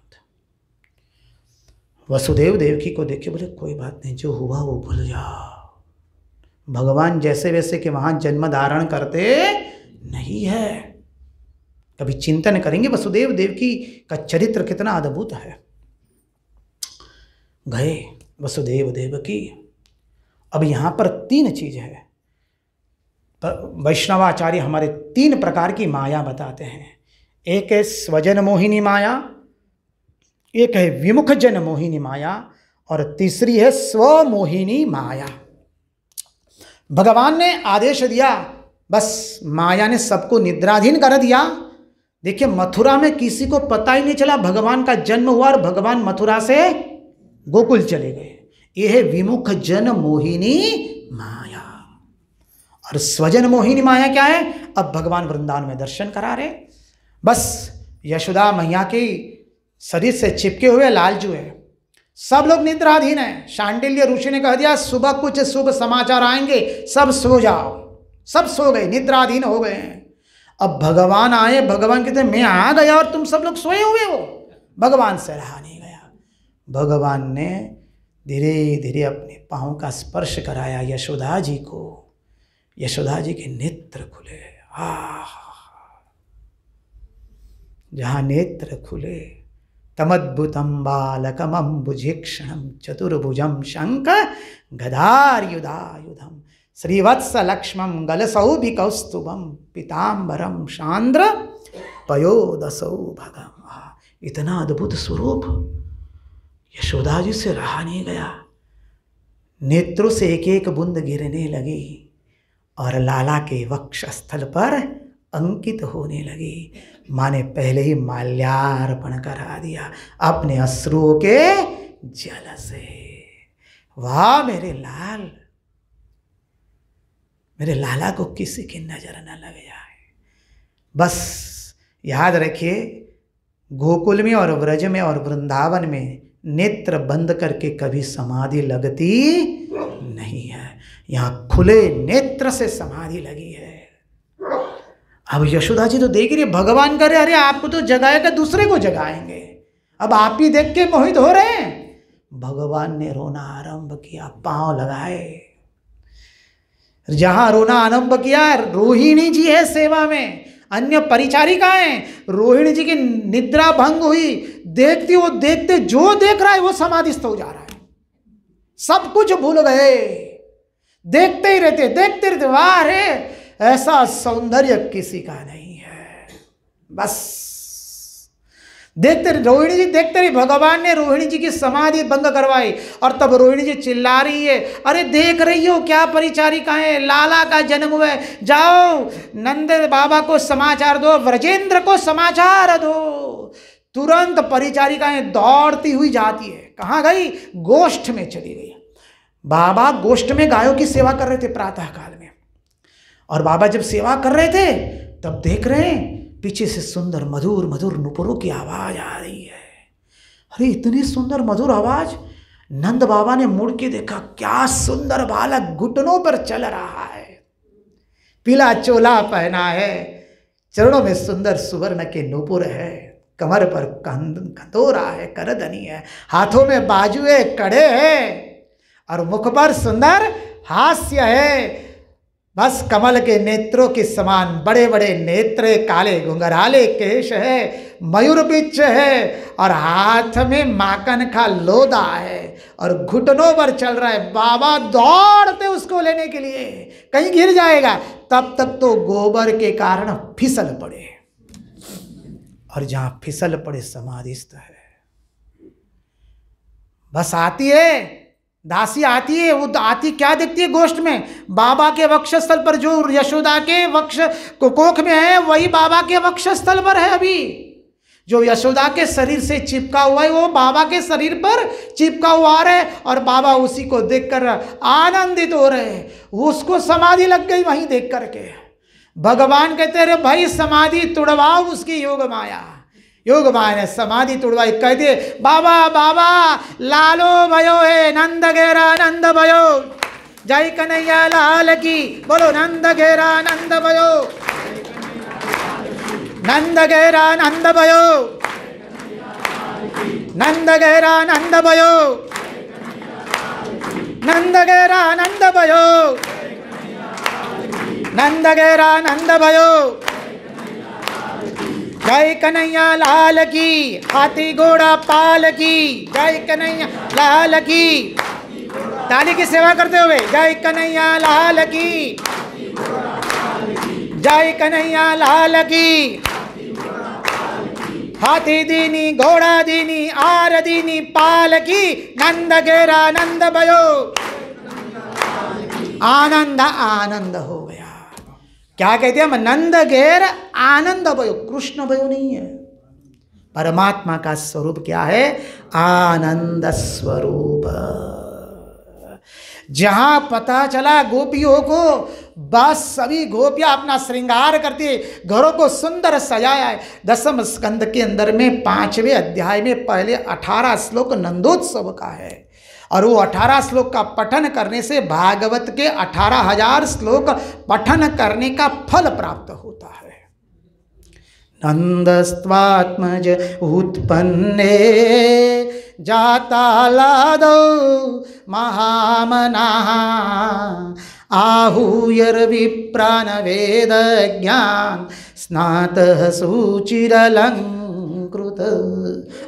वसुदेव देवकी को देखे बोले, कोई बात नहीं, जो हुआ वो भूल जाओ। भगवान जैसे वैसे के वहां जन्म धारण करते नहीं है। कभी चिंतन करेंगे वसुदेव देवकी का चरित्र कितना अद्भुत है। गए वसुदेव देवकी। अब यहां पर 3 चीज है। वैष्णवाचार्य हमारे 3 प्रकार की माया बताते हैं। एक है स्वजन मोहिनी माया, एक है विमुख जन मोहिनी माया, और तीसरी है स्वमोहिनी माया। भगवान ने आदेश दिया, बस माया ने सबको निद्राधीन कर दिया। देखिए, मथुरा में किसी को पता ही नहीं चला भगवान का जन्म हुआ और भगवान मथुरा से गोकुल चले गए। यह है विमुख जन मोहिनी माया। और स्वजन मोहिनी माया क्या है? अब भगवान वृंदावन में दर्शन करा रहे, बस यशोदा मैया के शरीर से चिपके हुए लालजू है, सब लोग निद्राधीन हैं। शांडिल्य ऋषि ने कह दिया, सुबह कुछ शुभ समाचार आएंगे, सब सो जाओ। सब सो गए, निद्राधीन हो गए हैं। अब भगवान आए, भगवान कहते मैं आ गया और तुम सब लोग सोए हुए हो। भगवान से रहा नहीं गया। भगवान ने धीरे धीरे अपने पाँव का स्पर्श कराया यशोदा जी को। यशोदा जी के नेत्र खुले। जहाँ नेत्र खुले, तमद्भुतं बालकमम्बुजीक्षणं चतुर्भुजं शंख गदायुधायुधं श्रीवत्स लक्ष्मं गलसौभिकौस्तुभं पीताम्बरं शांद्र पयोदसौभगम। इतना अद्भुत स्वरूप यशोदा जी से रहा नहीं गया। नेत्रों से एक एक बूंद गिरने लगी और लाला के वक्षस्थल पर अंकित होने लगी। माँ ने पहले ही माल्यार्पण करा दिया अपने अश्रुओं के जल से। वाह मेरे लाल, मेरे लाला को किसी की नजर न लग जाए। बस याद रखिए, गोकुल में और व्रज में और वृंदावन में नेत्र बंद करके कभी समाधि लगती नहीं है। यहाँ खुले नेत्र से समाधि लगी है। अब यशोदा जी तो देख रही है, भगवान करे अरे आपको तो जगाएगा, दूसरे को जगाएंगे, अब आप ही देख के मोहित हो रहे हैं। भगवान ने रोना आरंभ किया, पांव लगाए। जहां रोना आरंभ किया, रोहिणी जी है सेवा में, अन्य परिचारिकाएं। रोहिणी जी की निद्रा भंग हुई, देखती वो देखते जो देख रहा है वो समाधिस्थ हो जा रहा है। सब कुछ भूल गए, देखते ही रहते, देखते रहते। वाह रे, ऐसा सौंदर्य किसी का नहीं है। बस देखते रहे, रोहिणी जी देखते रही। भगवान ने रोहिणी जी की समाधि भंग करवाई और तब रोहिणी जी चिल्ला रही है, अरे देख रही हो क्या परिचारिकाएं, लाला का जन्म हुआ है, जाओ नंद बाबा को समाचार दो, व्रजेंद्र को समाचार दो। तुरंत परिचारिकाएं दौड़ती हुई जाती है। कहाँ गई? गोष्ठ में चली गई। बाबा गोष्ठ में गायों की सेवा कर रहे थे प्रातः काल में, और बाबा जब सेवा कर रहे थे तब देख रहे हैं पीछे से सुंदर मधुर मधुर नुपुरों की आवाज आ रही है। अरे इतनी सुंदर मधुर आवाज! नंद बाबा ने मुड़ के देखा, क्या सुंदर बालक घुटनों पर चल रहा है। पीला चोला पहना है, चरणों में सुंदर सुवर्ण के नूपुर है, कमर पर कंदोरा है, करधनी है, हाथों में बाजुए कड़े हैं और मुख पर सुंदर हास्य है। बस कमल के नेत्रों के समान बड़े बड़े नेत्र, काले घुंघराले केश है, मयूर बिच्छ है और हाथ में माखन का लोदा है और घुटनों पर चल रहा है। बाबा दौड़ते उसको लेने के लिए, कहीं गिर जाएगा, तब तक तो गोबर के कारण फिसल पड़े, और जहां फिसल पड़े समाधिस्थ है। बस आती है दासी, आती है, वो आती क्या देखती है गोष्ठ में, बाबा के वक्षस्थल पर जो यशोदा के वक्ष कोख में है वही बाबा के वक्षस्थल पर है। अभी जो यशोदा के शरीर से चिपका हुआ है वो बाबा के शरीर पर चिपका हुआ है और बाबा उसी को देखकर आनंदित हो रहे हैं। उसको समाधि लग गई वहीं देख करके। भगवान कहते रहे भाई समाधि तुड़वाओ उसकी योग माया। योग माया ने समाधि तुड़वाई, कहते बाबा बाबा लालो भयो है, नंद घेरा नंद भयो, जय कन्हैया लाल की, बोलो नंद घेरा नंद भयो, नंद घेरा नंद भयो, नंद घेरा नंद भयो, नंद घेरा नंद भयो, नंद घेरा नंद भयो, जय कन्हैया लाल की, हाथी घोड़ा पाल की, जय कन्हैया लाल की। ताली की सेवा करते हुए जय कन्हैया लाल की, जय कन्हैया लाल की। हाथी दीनी घोड़ा दीनी आर दीनी पाल की, नंद घेरा नंद भयो। आनंद आनंद हो गया। क्या कहते हैं हम, नंद घेर आनंद भयो, कृष्ण भयो नहीं है। परमात्मा का स्वरूप क्या है, आनंद स्वरूप। जहां पता चला गोपियों को, बस सभी गोपियां अपना श्रृंगार करती, घरों को सुंदर सजाया है। 10वें स्कंद के अंदर में 5वें अध्याय में पहले 18 श्लोक नंदोत्सव का है और वो 18 श्लोक का पठन करने से भागवत के 18,000 श्लोक पठन करने का फल प्राप्त होता है। नंदस्त्वात्मज उत्पन्ने जातालादो महामना आहूयर विप्रान वेद ज्ञान स्नातः सुचिरलंकृत।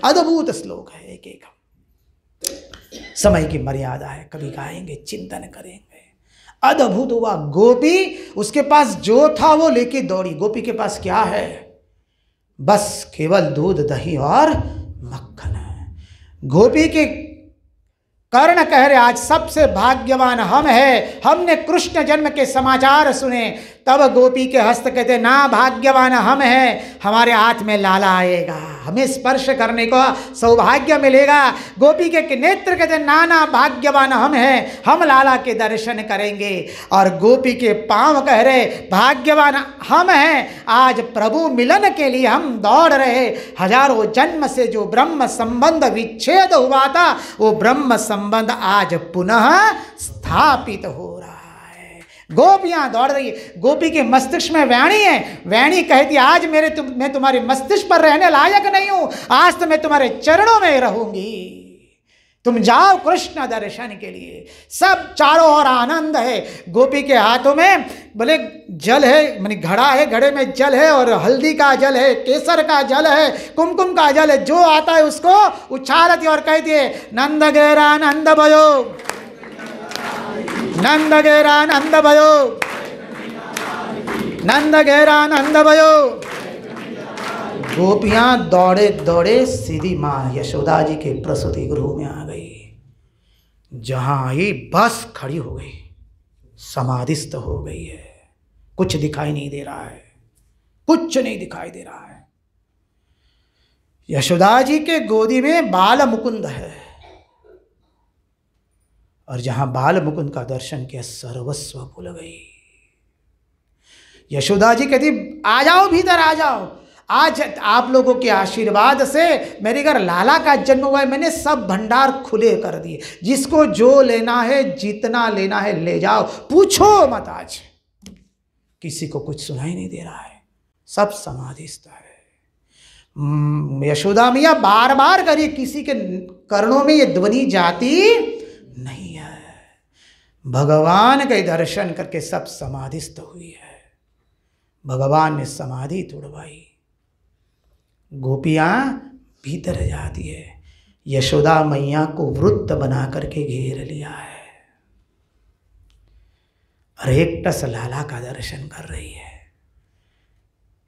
अद्भुत श्लोक है, एक एक। समय की मर्यादा है, कभी गाएंगे, चिंतन करेंगे। अद्भुत हुआ। गोपी उसके पास जो था वो लेके दौड़ी। गोपी के पास क्या है, बस केवल दूध दही और मक्खन है। गोपी के कर्ण कह रहे आज सबसे भाग्यवान हम हैं, हमने कृष्ण जन्म के समाचार सुने। तब गोपी के हस्त कहते ना भाग्यवान हम हैं, हमारे हाथ में लाला आएगा, हमें स्पर्श करने को सौभाग्य मिलेगा। गोपी के नेत्र कहते ना ना भाग्यवान हम हैं, हम लाला के दर्शन करेंगे। और गोपी के पांव कह रहे भाग्यवान हम हैं, आज प्रभु मिलन के लिए हम दौड़ रहे। हजारों जन्म से जो ब्रह्म संबंध विच्छेद हुआ था वो ब्रह्म संबंध आज पुनः स्थापित हो रहा है। गोपियां दौड़ रही है। गोपी के मस्तिष्क में वैणी है। वैणी कहती आज मैं तुम्हारे मस्तिष्क पर रहने लायक नहीं हूं, आज तो मैं तुम्हारे चरणों में रहूंगी। तुम जाओ कृष्ण दर्शन के लिए। सब चारों ओर आनंद है। गोपी के हाथों में बोले जल है, माने घड़ा है, घड़े में जल है और हल्दी का जल है, केसर का जल है, कुमकुम का जल है। जो आता है उसको उछालती और कहती है नंद घेरा नंद भयो, नंद घेरा नंद भयो, नंद घेरा नंद भयो। गोपियां दौड़े दौड़े सीधी मां यशोदा जी के प्रसूति गृह में आ गई। जहां आई बस खड़ी हो गई, समाधिस्थ हो गई है। कुछ दिखाई नहीं दे रहा है, कुछ नहीं दिखाई दे रहा है। यशोदा जी के गोदी में बाल मुकुंद है और जहां बाल मुकुंद का दर्शन किया सर्वस्व भूल गई। यशोदा जी कहती आ जाओ भीतर आ जाओ, आज आप लोगों के आशीर्वाद से मेरे घर लाला का जन्म हुआ है। मैंने सब भंडार खुले कर दिए, जिसको जो लेना है जितना लेना है ले जाओ, पूछो मत। आज किसी को कुछ सुनाई नहीं दे रहा है, सब समाधिस्थ है। यशोदा मैया बार बार करिए, किसी के कर्णों में ये ध्वनि जाती नहीं है। भगवान के दर्शन करके सब समाधिस्थ हुई है। भगवान ने समाधि तोड़वाई, गोपियां भीतर जाती है, यशोदा मैया को वृत्त बना करके घेर लिया है और एक टस लाला का दर्शन कर रही है।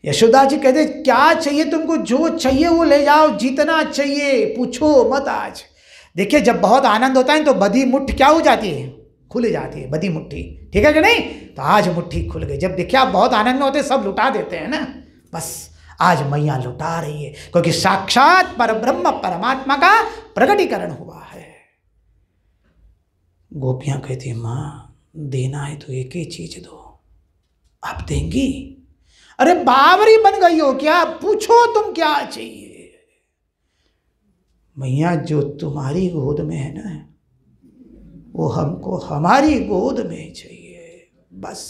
यशोदा जी कहते क्या चाहिए तुमको, जो चाहिए वो ले जाओ, जितना चाहिए पूछो मत आज। देखिए जब बहुत आनंद होता है तो बदी मुट्ठी क्या हो जाती है, खुल जाती है बदी मुट्ठी, ठीक है कि नहीं। तो आज मुट्ठी खुल गई। जब देखिए आप बहुत आनंद में होते सब लुटा देते हैं ना, बस आज मैया लुटा रही है, क्योंकि साक्षात परब्रह्म परमात्मा का प्रकटीकरण हुआ है। गोपियां कहती है माँ देना है तो एक ही चीज दो, आप देंगी? अरे बावरी बन गई हो क्या, पूछो तुम क्या चाहिए। मैया जो तुम्हारी गोद में है ना वो हमको हमारी गोद में चाहिए, बस।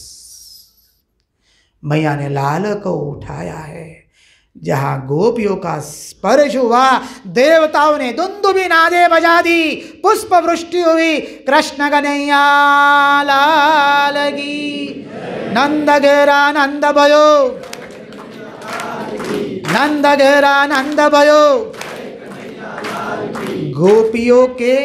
मैया ने लाल को उठाया है, जहां गोपियों का स्पर्श हुआ देवताओं ने दुंदुभी नादे बजा दी, पुष्प वृष्टि हुई। कृष्ण कन्हैया लाल की, नंद घेरा नंद भयो, नंद घेरा नंद भयो। गोपियों के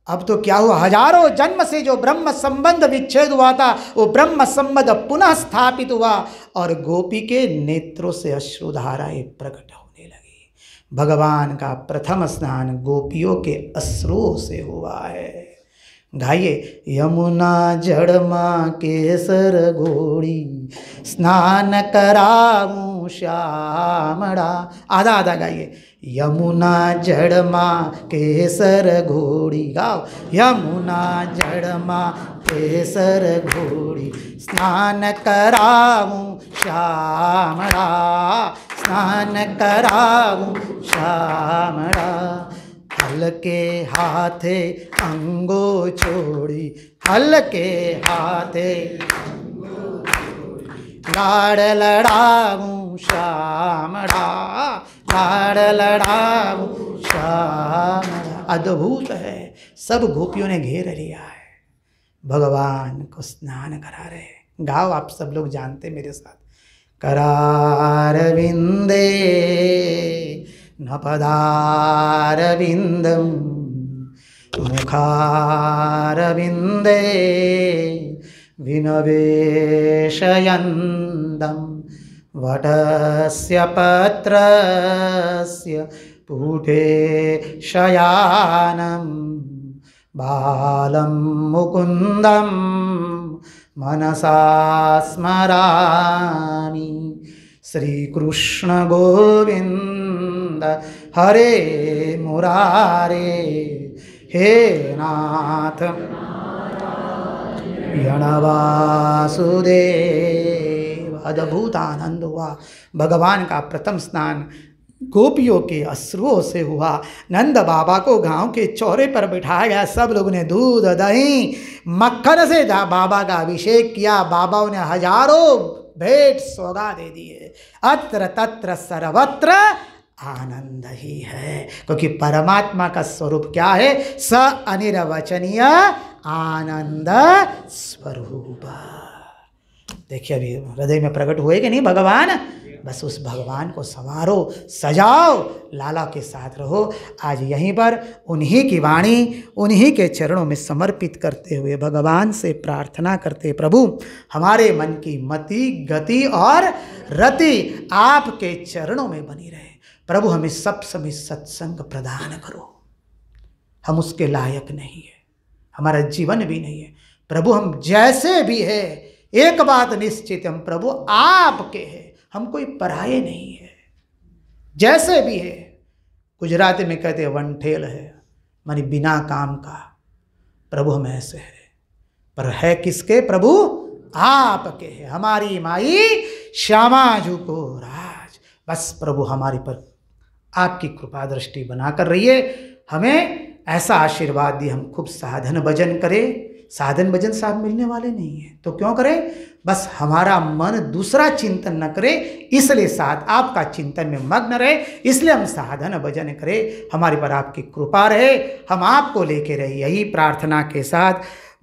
अब तो क्या हुआ, हजारों जन्म से जो ब्रह्म संबंध विच्छेद हुआ था वो ब्रह्म संबंध पुनः स्थापित हुआ और गोपी के नेत्रों से अश्रुधाराएं प्रकट होने लगी। भगवान का प्रथम स्नान गोपियों के अश्रुओं से हुआ है। गाइए, यमुना जड़मा केसर घोड़ी, स्नान कराऊं श्यामड़ा। आधा आधा गाइए, यमुना जड़मा केसर घोड़ी, गाओ। यमुना जड़मा केसर घोड़ी, स्नान कराऊं श्यामड़ा, स्नान कराऊं श्यामड़ा। हल्के हाथे अंगो छोड़ी, हल्के हाथे लाड़ लड़ाऊं श्यामड़ा, लाड़ लड़ाऊं श्यामड़ा। अद्भुत है, सब गोपियों ने घेर लिया है, भगवान को स्नान करा रहे। गाओ आप सब लोग जानते मेरे साथ। करारविंदे न पदारविंदम, मुखारविंदे विनवेशयन्दं, वटस्य पत्रस्य पुटे शयानं, बालं मुकुन्दं मनसा स्मरामि। श्रीकृष्ण गोविंद हरे मुरारे, हे नाथ यणवासुदेव। अद्भुत आनंद हुआ। भगवान का प्रथम स्नान गोपियों के अश्रुओं से हुआ। नंद बाबा को गांव के चौरे पर बिठाया गया। सब लोगों ने दूध दही मक्खन से बाबा का अभिषेक किया। बाबाओं ने हजारों भेंट सौगात दे दिए। अत्र तत्र सर्वत्र आनंद ही है, क्योंकि परमात्मा का स्वरूप क्या है? स अनिर्वचनीय आनंद स्वरूप। देखिए अभी हृदय में प्रकट हुए कि नहीं भगवान? बस उस भगवान को संवारो, सजाओ, लाला के साथ रहो। आज यहीं पर उन्हीं की वाणी, उन्हीं के चरणों में समर्पित करते हुए भगवान से प्रार्थना करते, प्रभु हमारे मन की मति, गति और रति आपके चरणों में बनी रहे। प्रभु हमें सब समय सत्संग प्रदान करो। हम उसके लायक नहीं है, हमारा जीवन भी नहीं है। प्रभु हम जैसे भी है, एक बात निश्चित, हम प्रभु आपके हैं, हम कोई पराये नहीं है। जैसे भी है, गुजराती में कहते हैं वनठेल है, मानी बिना काम का। प्रभु हम ऐसे है, पर है किसके? प्रभु आपके है। हमारी माई श्यामा जू को राज। बस प्रभु हमारे पर आपकी कृपा दृष्टि बनाकर रहिए। हमें ऐसा आशीर्वाद दिए, हम खूब साधन भजन करें, साधन भजन साहब मिलने वाले नहीं है, तो क्यों करें? बस हमारा मन दूसरा चिंतन न करे, इसलिए साथ आपका चिंतन में मग्न रहे, इसलिए हम साधन भजन करें, हमारे पर आपकी कृपा रहे, हम आपको लेके रहे। यही प्रार्थना के साथ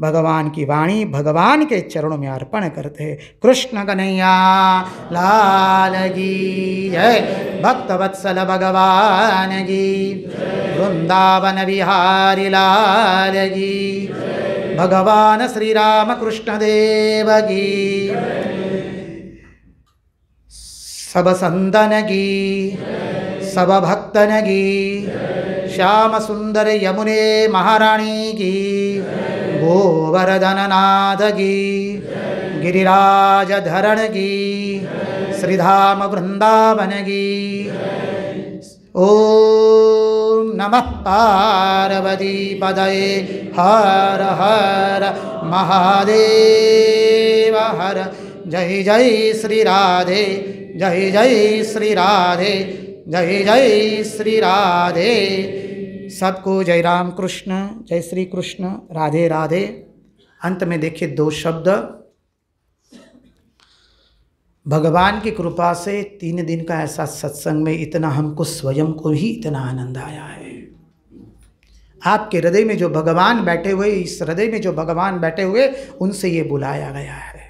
भगवान की वाणी भगवान के चरणों में अर्पण करते हैं। कृष्ण कन्हैया लाल की जय, भक्त वत्सल भगवान की, वृंदावन बिहारी लाल की, भगवान श्री राम कृष्ण देव की, सब संतन की, सब भक्तन की, श्याम सुंदर यमुने महारानी की, गोवर्धन नाथ की, गिरिराज धरण की, श्रीधाम वृंदावन की। ओम नमः पार्वती पदये हर हर महादेव हर। जय जय श्री राधे, जय जय श्री राधे, जय जय श्री राधे। सबको जय राम कृष्ण, जय श्री कृष्ण, राधे राधे। अंत में देखिए 2 शब्द। भगवान की कृपा से 3 दिन का ऐसा सत्संग में इतना हमको स्वयं को ही इतना आनंद आया है। आपके हृदय में जो भगवान बैठे हुए, इस हृदय में जो भगवान बैठे हुए, उनसे ये बुलाया गया है।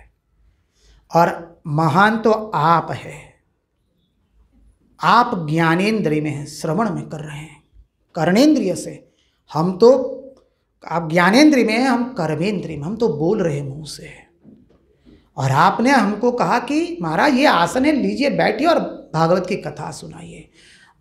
और महान तो आप है, आप ज्ञानेंद्रिय में हैं, श्रवण में कर रहे हैं, कर्णेंद्रिय से। हम तो, आप ज्ञानेंद्रिय में हैं, हम कर्मेंद्रिय में, हम तो बोल रहे मुंह से। और आपने हमको कहा कि महाराज ये आसन है, लीजिए बैठिए और भागवत की कथा सुनाइए।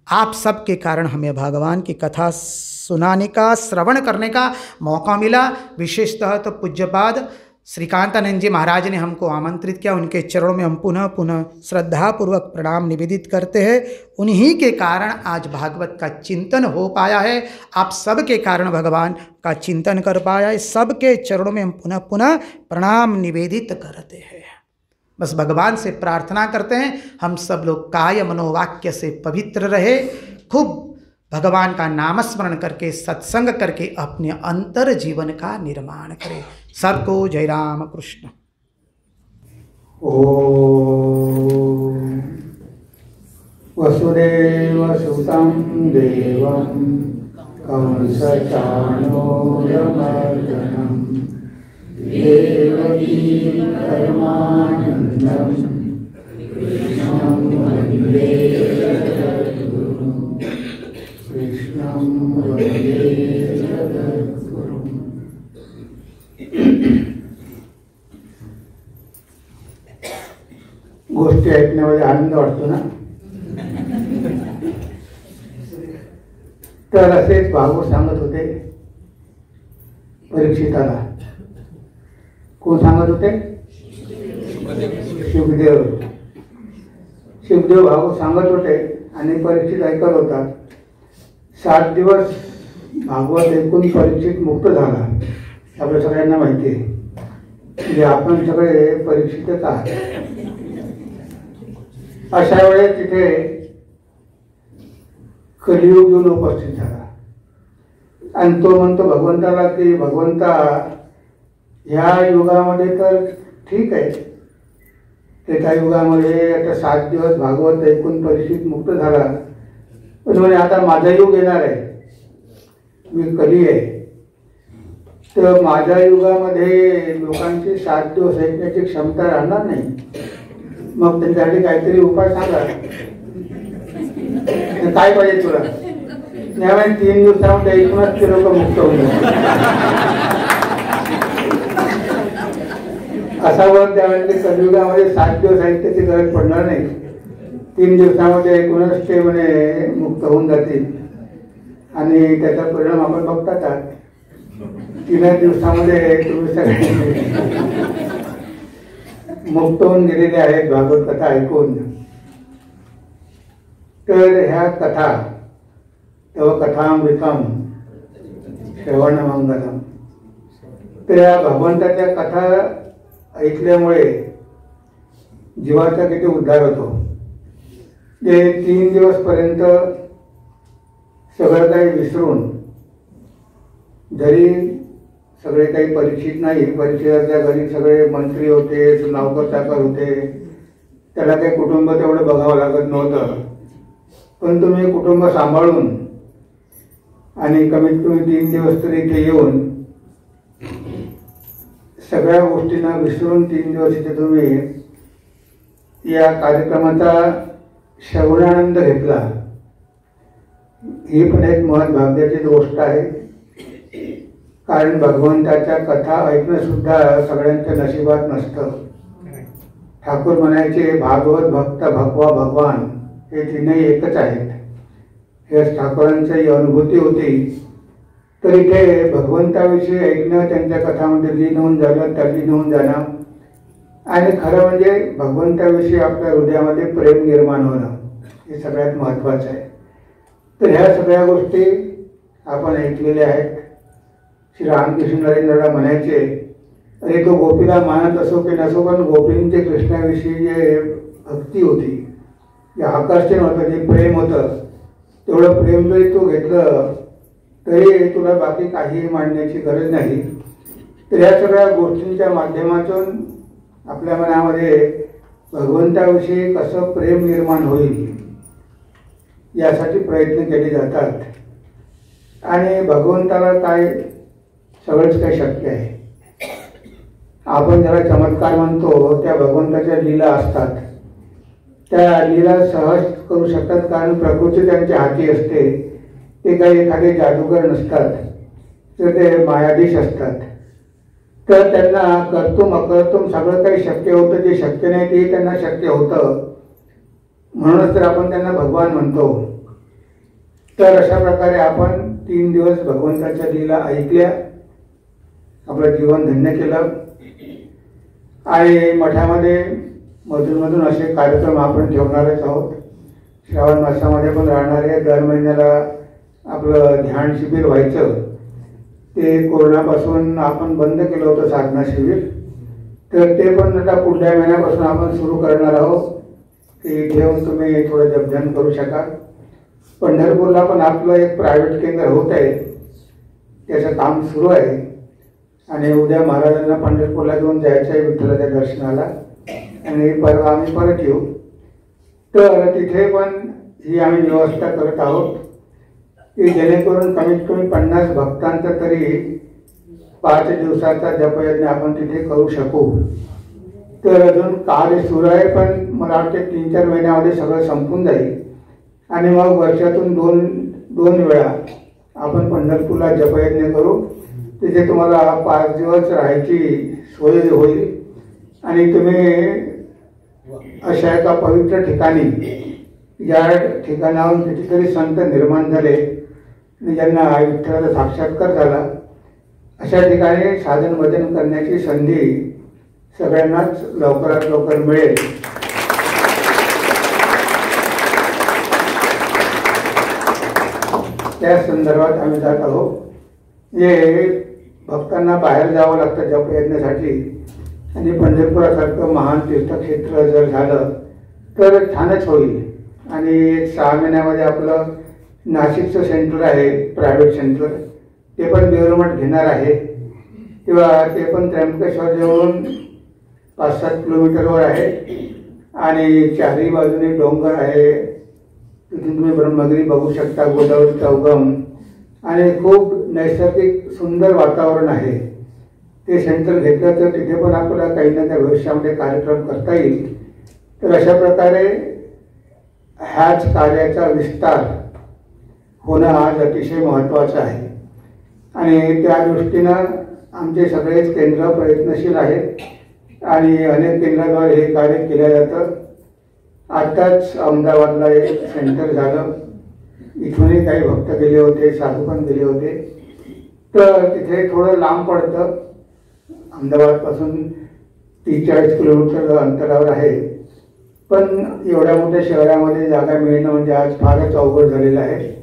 आप सबके कारण हमें भगवान की कथा सुनाने का, श्रवण करने का मौका मिला। विशेषतः तो पूज्यपाद श्रीकांतानंद जी महाराज ने हमको आमंत्रित किया, उनके चरणों में हम पुनः पुनः श्रद्धापूर्वक प्रणाम निवेदित करते हैं। उन्हीं के कारण आज भागवत का चिंतन हो पाया है, आप सबके कारण भगवान का चिंतन कर पाया है। सबके चरणों में हम पुनः पुनः प्रणाम निवेदित करते हैं। बस भगवान से प्रार्थना करते हैं हम सब लोग काय मनोवाक्य से पवित्र रहे, खूब भगवान का नामस्मरण करके, सत्संग करके अपने अंतर जीवन का निर्माण करें। सबको जय राम कृष्ण। ओम वसुदेव सुतं देवं कंसचाणूरमर्दनं देवकी परमानन्दं कृष्णं वन्दे जगद्गुरुं, कृष्णं वन्दे जगद्गुरुं। गोष्टी ऐकण्यामध्ये आनंद वाटतो ना। तर असेच भागवत सांगत होते परीक्षिताला। कोण सांगत होते? शिवदेव। शिवदेव भागवत सांगत होते आणि परीक्षित ऐकत होता। 7 दिवस भागवत ऐकून परीक्षित मुक्त झाला, आपल्या सगळ्यांना माहिती आहे। म्हणजे आपण सगळे परीक्षितच आहात। अशा वेळेस तिथे कलियुग येऊन उपस्थित झाला आणि तो म्हणतो भगवंताला की भगवंता, ह्या युगामध्ये तर ठीक आहे, त्या युगामध्ये आता 7 दिवस भागवत ऐकून परीक्षित मुक्त झाला, पण म्हणे आता माझा युग येणार आहे, मी कली आहे, तर माझ्या युगामध्ये लोकांची 7 दिवस ऐकण्याची क्षमता राहणार नाही, मग त्यांच्यासाठी काहीतरी उपाय सांगा, काय पाहिजे तुला? त्यामुळे 3 दिवसामध्ये ऐकूनच ते लोक मुक्त होऊन असा वर त्यावेळेस कलियुगामध्ये 7 दिवस ऐकण्याची गरज पडणार नाही, 3 दिवसामध्ये ऐकूनच ते म्हणे मुक्त होऊन जातील। आणि त्याचा परिणाम आपण बघतात आहात। 3 दिवसामध्ये तुम्ही सगळे मुक्त होऊन गेलेले आहेत भागवत कथा ऐकून। तर ह्या कथा तव कथामृतम श्रवणमंगलम, तर या भगवंताच्या कथा ऐकल्यामुळे जीवाचा किती उद्धार होतो। ते 3 दिवसपर्यंत सगळं काही विसरून, जरी सगळे काही परीक्षित नाही. परीक्षिताच्या घरी सगळे मंत्री होते, नौकर चाकर होते, त्याला काही कुटुंब तेवढं बघावं लागत नव्हतं. पण तुम्ही कुटुंब सांभाळून आणि कमीत कमी 3 दिवस तरी इथे येऊन सगळ्या गोष्टींना विसरून 3 दिवस इथे तुम्ही या कार्यक्रमाचा श्रवणानंद घेतला, ही पण एक महत्भाग्याची गोष्ट आहे. कारण भगवंताच्या कथा ऐकणं सुद्धा सगळ्यांच्या नशिबात नसतं. ठाकूर म्हणायचे, भागवत भक्त भगवा भगवान हे तीनही एकच आहेत. हे ठाकूरांची अनुभूती होती. तर इथे भगवंताविषयी ऐकणं, त्यांच्या कथामध्ये लीन होऊन जाणं, तल्लीन होऊन जाणं आणि खरं म्हणजे भगवंताविषयी आपल्या हृदयामध्ये प्रेम निर्माण होणं हे सगळ्यात महत्त्वाचं आहे. तर ह्या सगळ्या गोष्टी आपण ऐकलेल्या आहेत. श्री रामकृष्ण नरेंद्रला म्हणायचे, अरे तो गोपीला मानत असो की नसो, पण गोपींचे कृष्णाविषयी जे भक्ती होती, जे आकर्षण होतं, जे प्रेम होतं, तेवढं प्रेम जरी तू घेतलं तरी तुला बाकी काहीही मांडण्याची गरज नाही. तर या सगळ्या गोष्टींच्या माध्यमातून आपल्या मनामध्ये भगवंताविषयी कसं प्रेम निर्माण होईल यासाठी प्रयत्न केले जातात. आणि भगवंताला काय सगळंच काही शक्य आहे. आपण ज्याला चमत्कार म्हणतो त्या भगवंताच्या लीला असतात. त्या लीला सहज करू शकतात, कारण प्रकृती त्यांच्या हाती असते. ते काही एखादे जादूगर नसतात, तर ते मायाधीश असतात. तर त्यांना कर्तुम अकर्तुम सगळं काही शक्य होतं. जे शक्य नाही ते त्यांना शक्य होतं, म्हणूनच तर आपण त्यांना भगवान म्हणतो. तर अशा प्रकारे आपण 3 दिवस भगवंताच्या लीला ऐकल्या, आपलं जीवन धन्य केलं. आणि मठामध्ये मधून असे कार्यक्रम आपण ठेवणारच आहोत. श्रावण मासामध्ये पण राहणारे, दर महिन्याला आपलं ध्यान शिबिर व्हायचं. ते कोरोनापासून आपण बंद केलं होतं साधना शिबिर, तर ते पण आता पुढल्या महिन्यापासून आपण सुरू करणार आहोत. की घेऊन तुम्ही थोडं जपध्यान करू शकाल. पंढरपूरला पण आपलं एक प्रायव्हेट केंद्र होत आहे, त्याचं काम सुरू आहे. आणि उद्या महाराजांना पंढरपूरला घेऊन जायचं आहे विठ्ठलाच्या दर्शनाला, आणि परवा आम्ही परत येऊ. तर तिथे पण ही आम्ही व्यवस्था करत आहोत की जेणेकरून कमीत कमी 50 भक्तांचा तरी 5 दिवसाचा जपयज्ञ आपण तिथे करू शकू. तर अजून कार्य सुरू आहे, पण मला वाटते 3-4 महिन्यामध्ये सगळं संपून जाईल. आणि मग वर्षातून दोन वेळा आपण पंढरपूरला जपयज्ञ करू. तिथे तुम्हाला 5 दिवस राहायची सोय होईल. आणि तुम्ही अशा एका पवित्र ठिकाणी, ज्या ठिकाणाहून कितीतरी संत निर्माण झाले आणि ज्यांना विठ्ठलाचा साक्षात्कार झाला, अशा ठिकाणी साधन भजन करण्याची संधी सगळ्यांनाच लवकरात लवकर मिळेल. त्या संदर्भात आम्ही जात आहोत. जे भक्तांना बाहेर जावं लागतं जपयज्ञासाठी, आणि पंढरपुरासारखं महान तीर्थक्षेत्र जर झालं तर छानच होईल. आणि 6 महिन्यामध्ये आपलं नाशिकचं सेंटर आहे, प्रायव्हेट सेंटर, ते पण बेलमठ घेणार आहे. तेव्हा ते पण त्र्यंबकेश्वर जवळून 5-7 किलोमीटरवर आहे. आणि चारही बाजूने डोंगर आहे. तिथून तुम्ही ब्रह्मगिरी बघू शकता, गोदावरीचा उगम, आणि खूप नैसर्गिक सुंदर वातावरण आहे. ते सेंटर घेतलं तर तिथे पण आपल्याला काही ना काही भविष्यामध्ये कार्यक्रम करता येईल. तर अशा प्रकारे ह्याच कार्याचा विस्तार होणं आज अतिशय महत्त्वाचं आहे. आणि त्या दृष्टीनं आमचे सगळेच केंद्र प्रयत्नशील आहेत. आणि अनेक केंद्राद्वारे हे कार्य केलं जातं. आताच अहमदाबादला एक सेंटर झालं, इथूनही काही भक्त गेले होते, साधू पण गेले होते. तर तिथे थोडं लांब पडतं, अहमदाबादपासून 30-40 किलोमीटर अंतरावर आहे. पण एवढ्या मोठ्या शहरामध्ये जागा मिळणं म्हणजे आज फारच अवघड झालेलं आहे.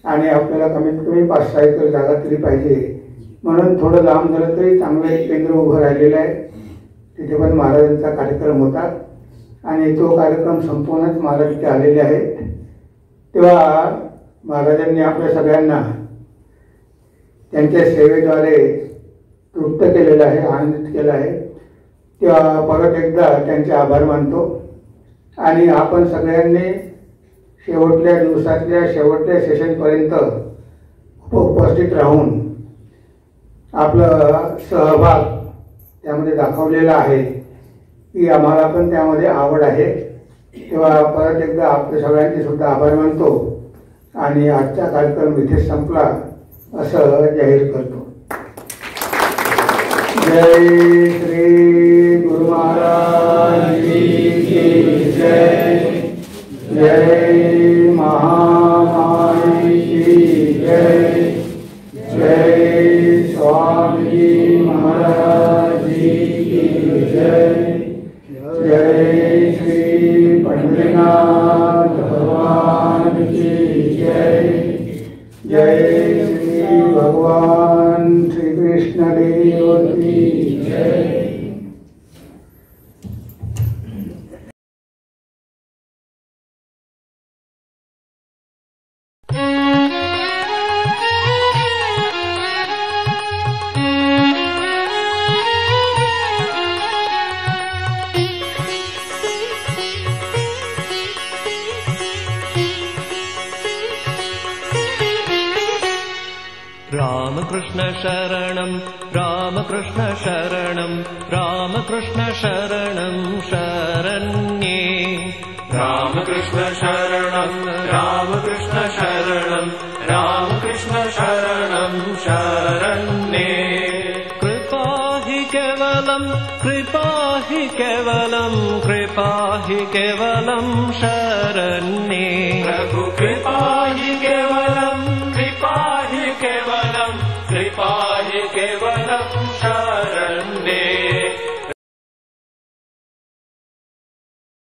आणि आपल्याला कमीत कमी 5-6 एकर जागा तरी पाहिजे. म्हणून थोडं लांब झालं तरी चांगलं एक केंद्र उभं राहिलेलं आहे. तिथे पण महाराजांचा कार्यक्रम होता, आणि तो कार्यक्रम संपूर्णच महाराज इथे आलेले आहेत. तेव्हा महाराजांनी आपल्या सगळ्यांना त्यांच्या सेवेद्वारे तृप्त केलेलं आहे, आनंदित केलं आहे, तेव्हा परत एकदा त्यांचे आभार मानतो. आणि आपण सगळ्यांनी शेवटल्या दिवसातल्या शेवटच्या सेशनपर्यंत उपस्थित राहून आपलं सहभाग त्यामध्ये दाखवलेला आहे की आम्हाला पण त्यामध्ये आवड आहे. तेव्हा परत एकदा आपल्या सगळ्यांचे सुद्धा आभार मानतो आणि आजचा कार्यक्रम इथेच संपला असं जाहीर करतो. जय श्री गुरु महाराज की जय. जय महामाई की जय. जय स्वामी महाराज की जय. जय श्री पंढरीनाथ भगवान की जय. जय श्री भगवान श्री कृष्ण देव की जय. रामकृष्ण शरणं रामकृष्ण शरणं रामकृष्ण शरणं शरण्ये. रामकृष्ण शरणं रामकृष्ण शरणं रामकृष्ण शरणं शरण्ये. कृपा हि केवलं कृपा हि केवलं कृपा हि केवलं शरण्ये. प्रभु कृपा हि केवलं कृपा हि केवलं कृपा हि केवलं शरण्ये.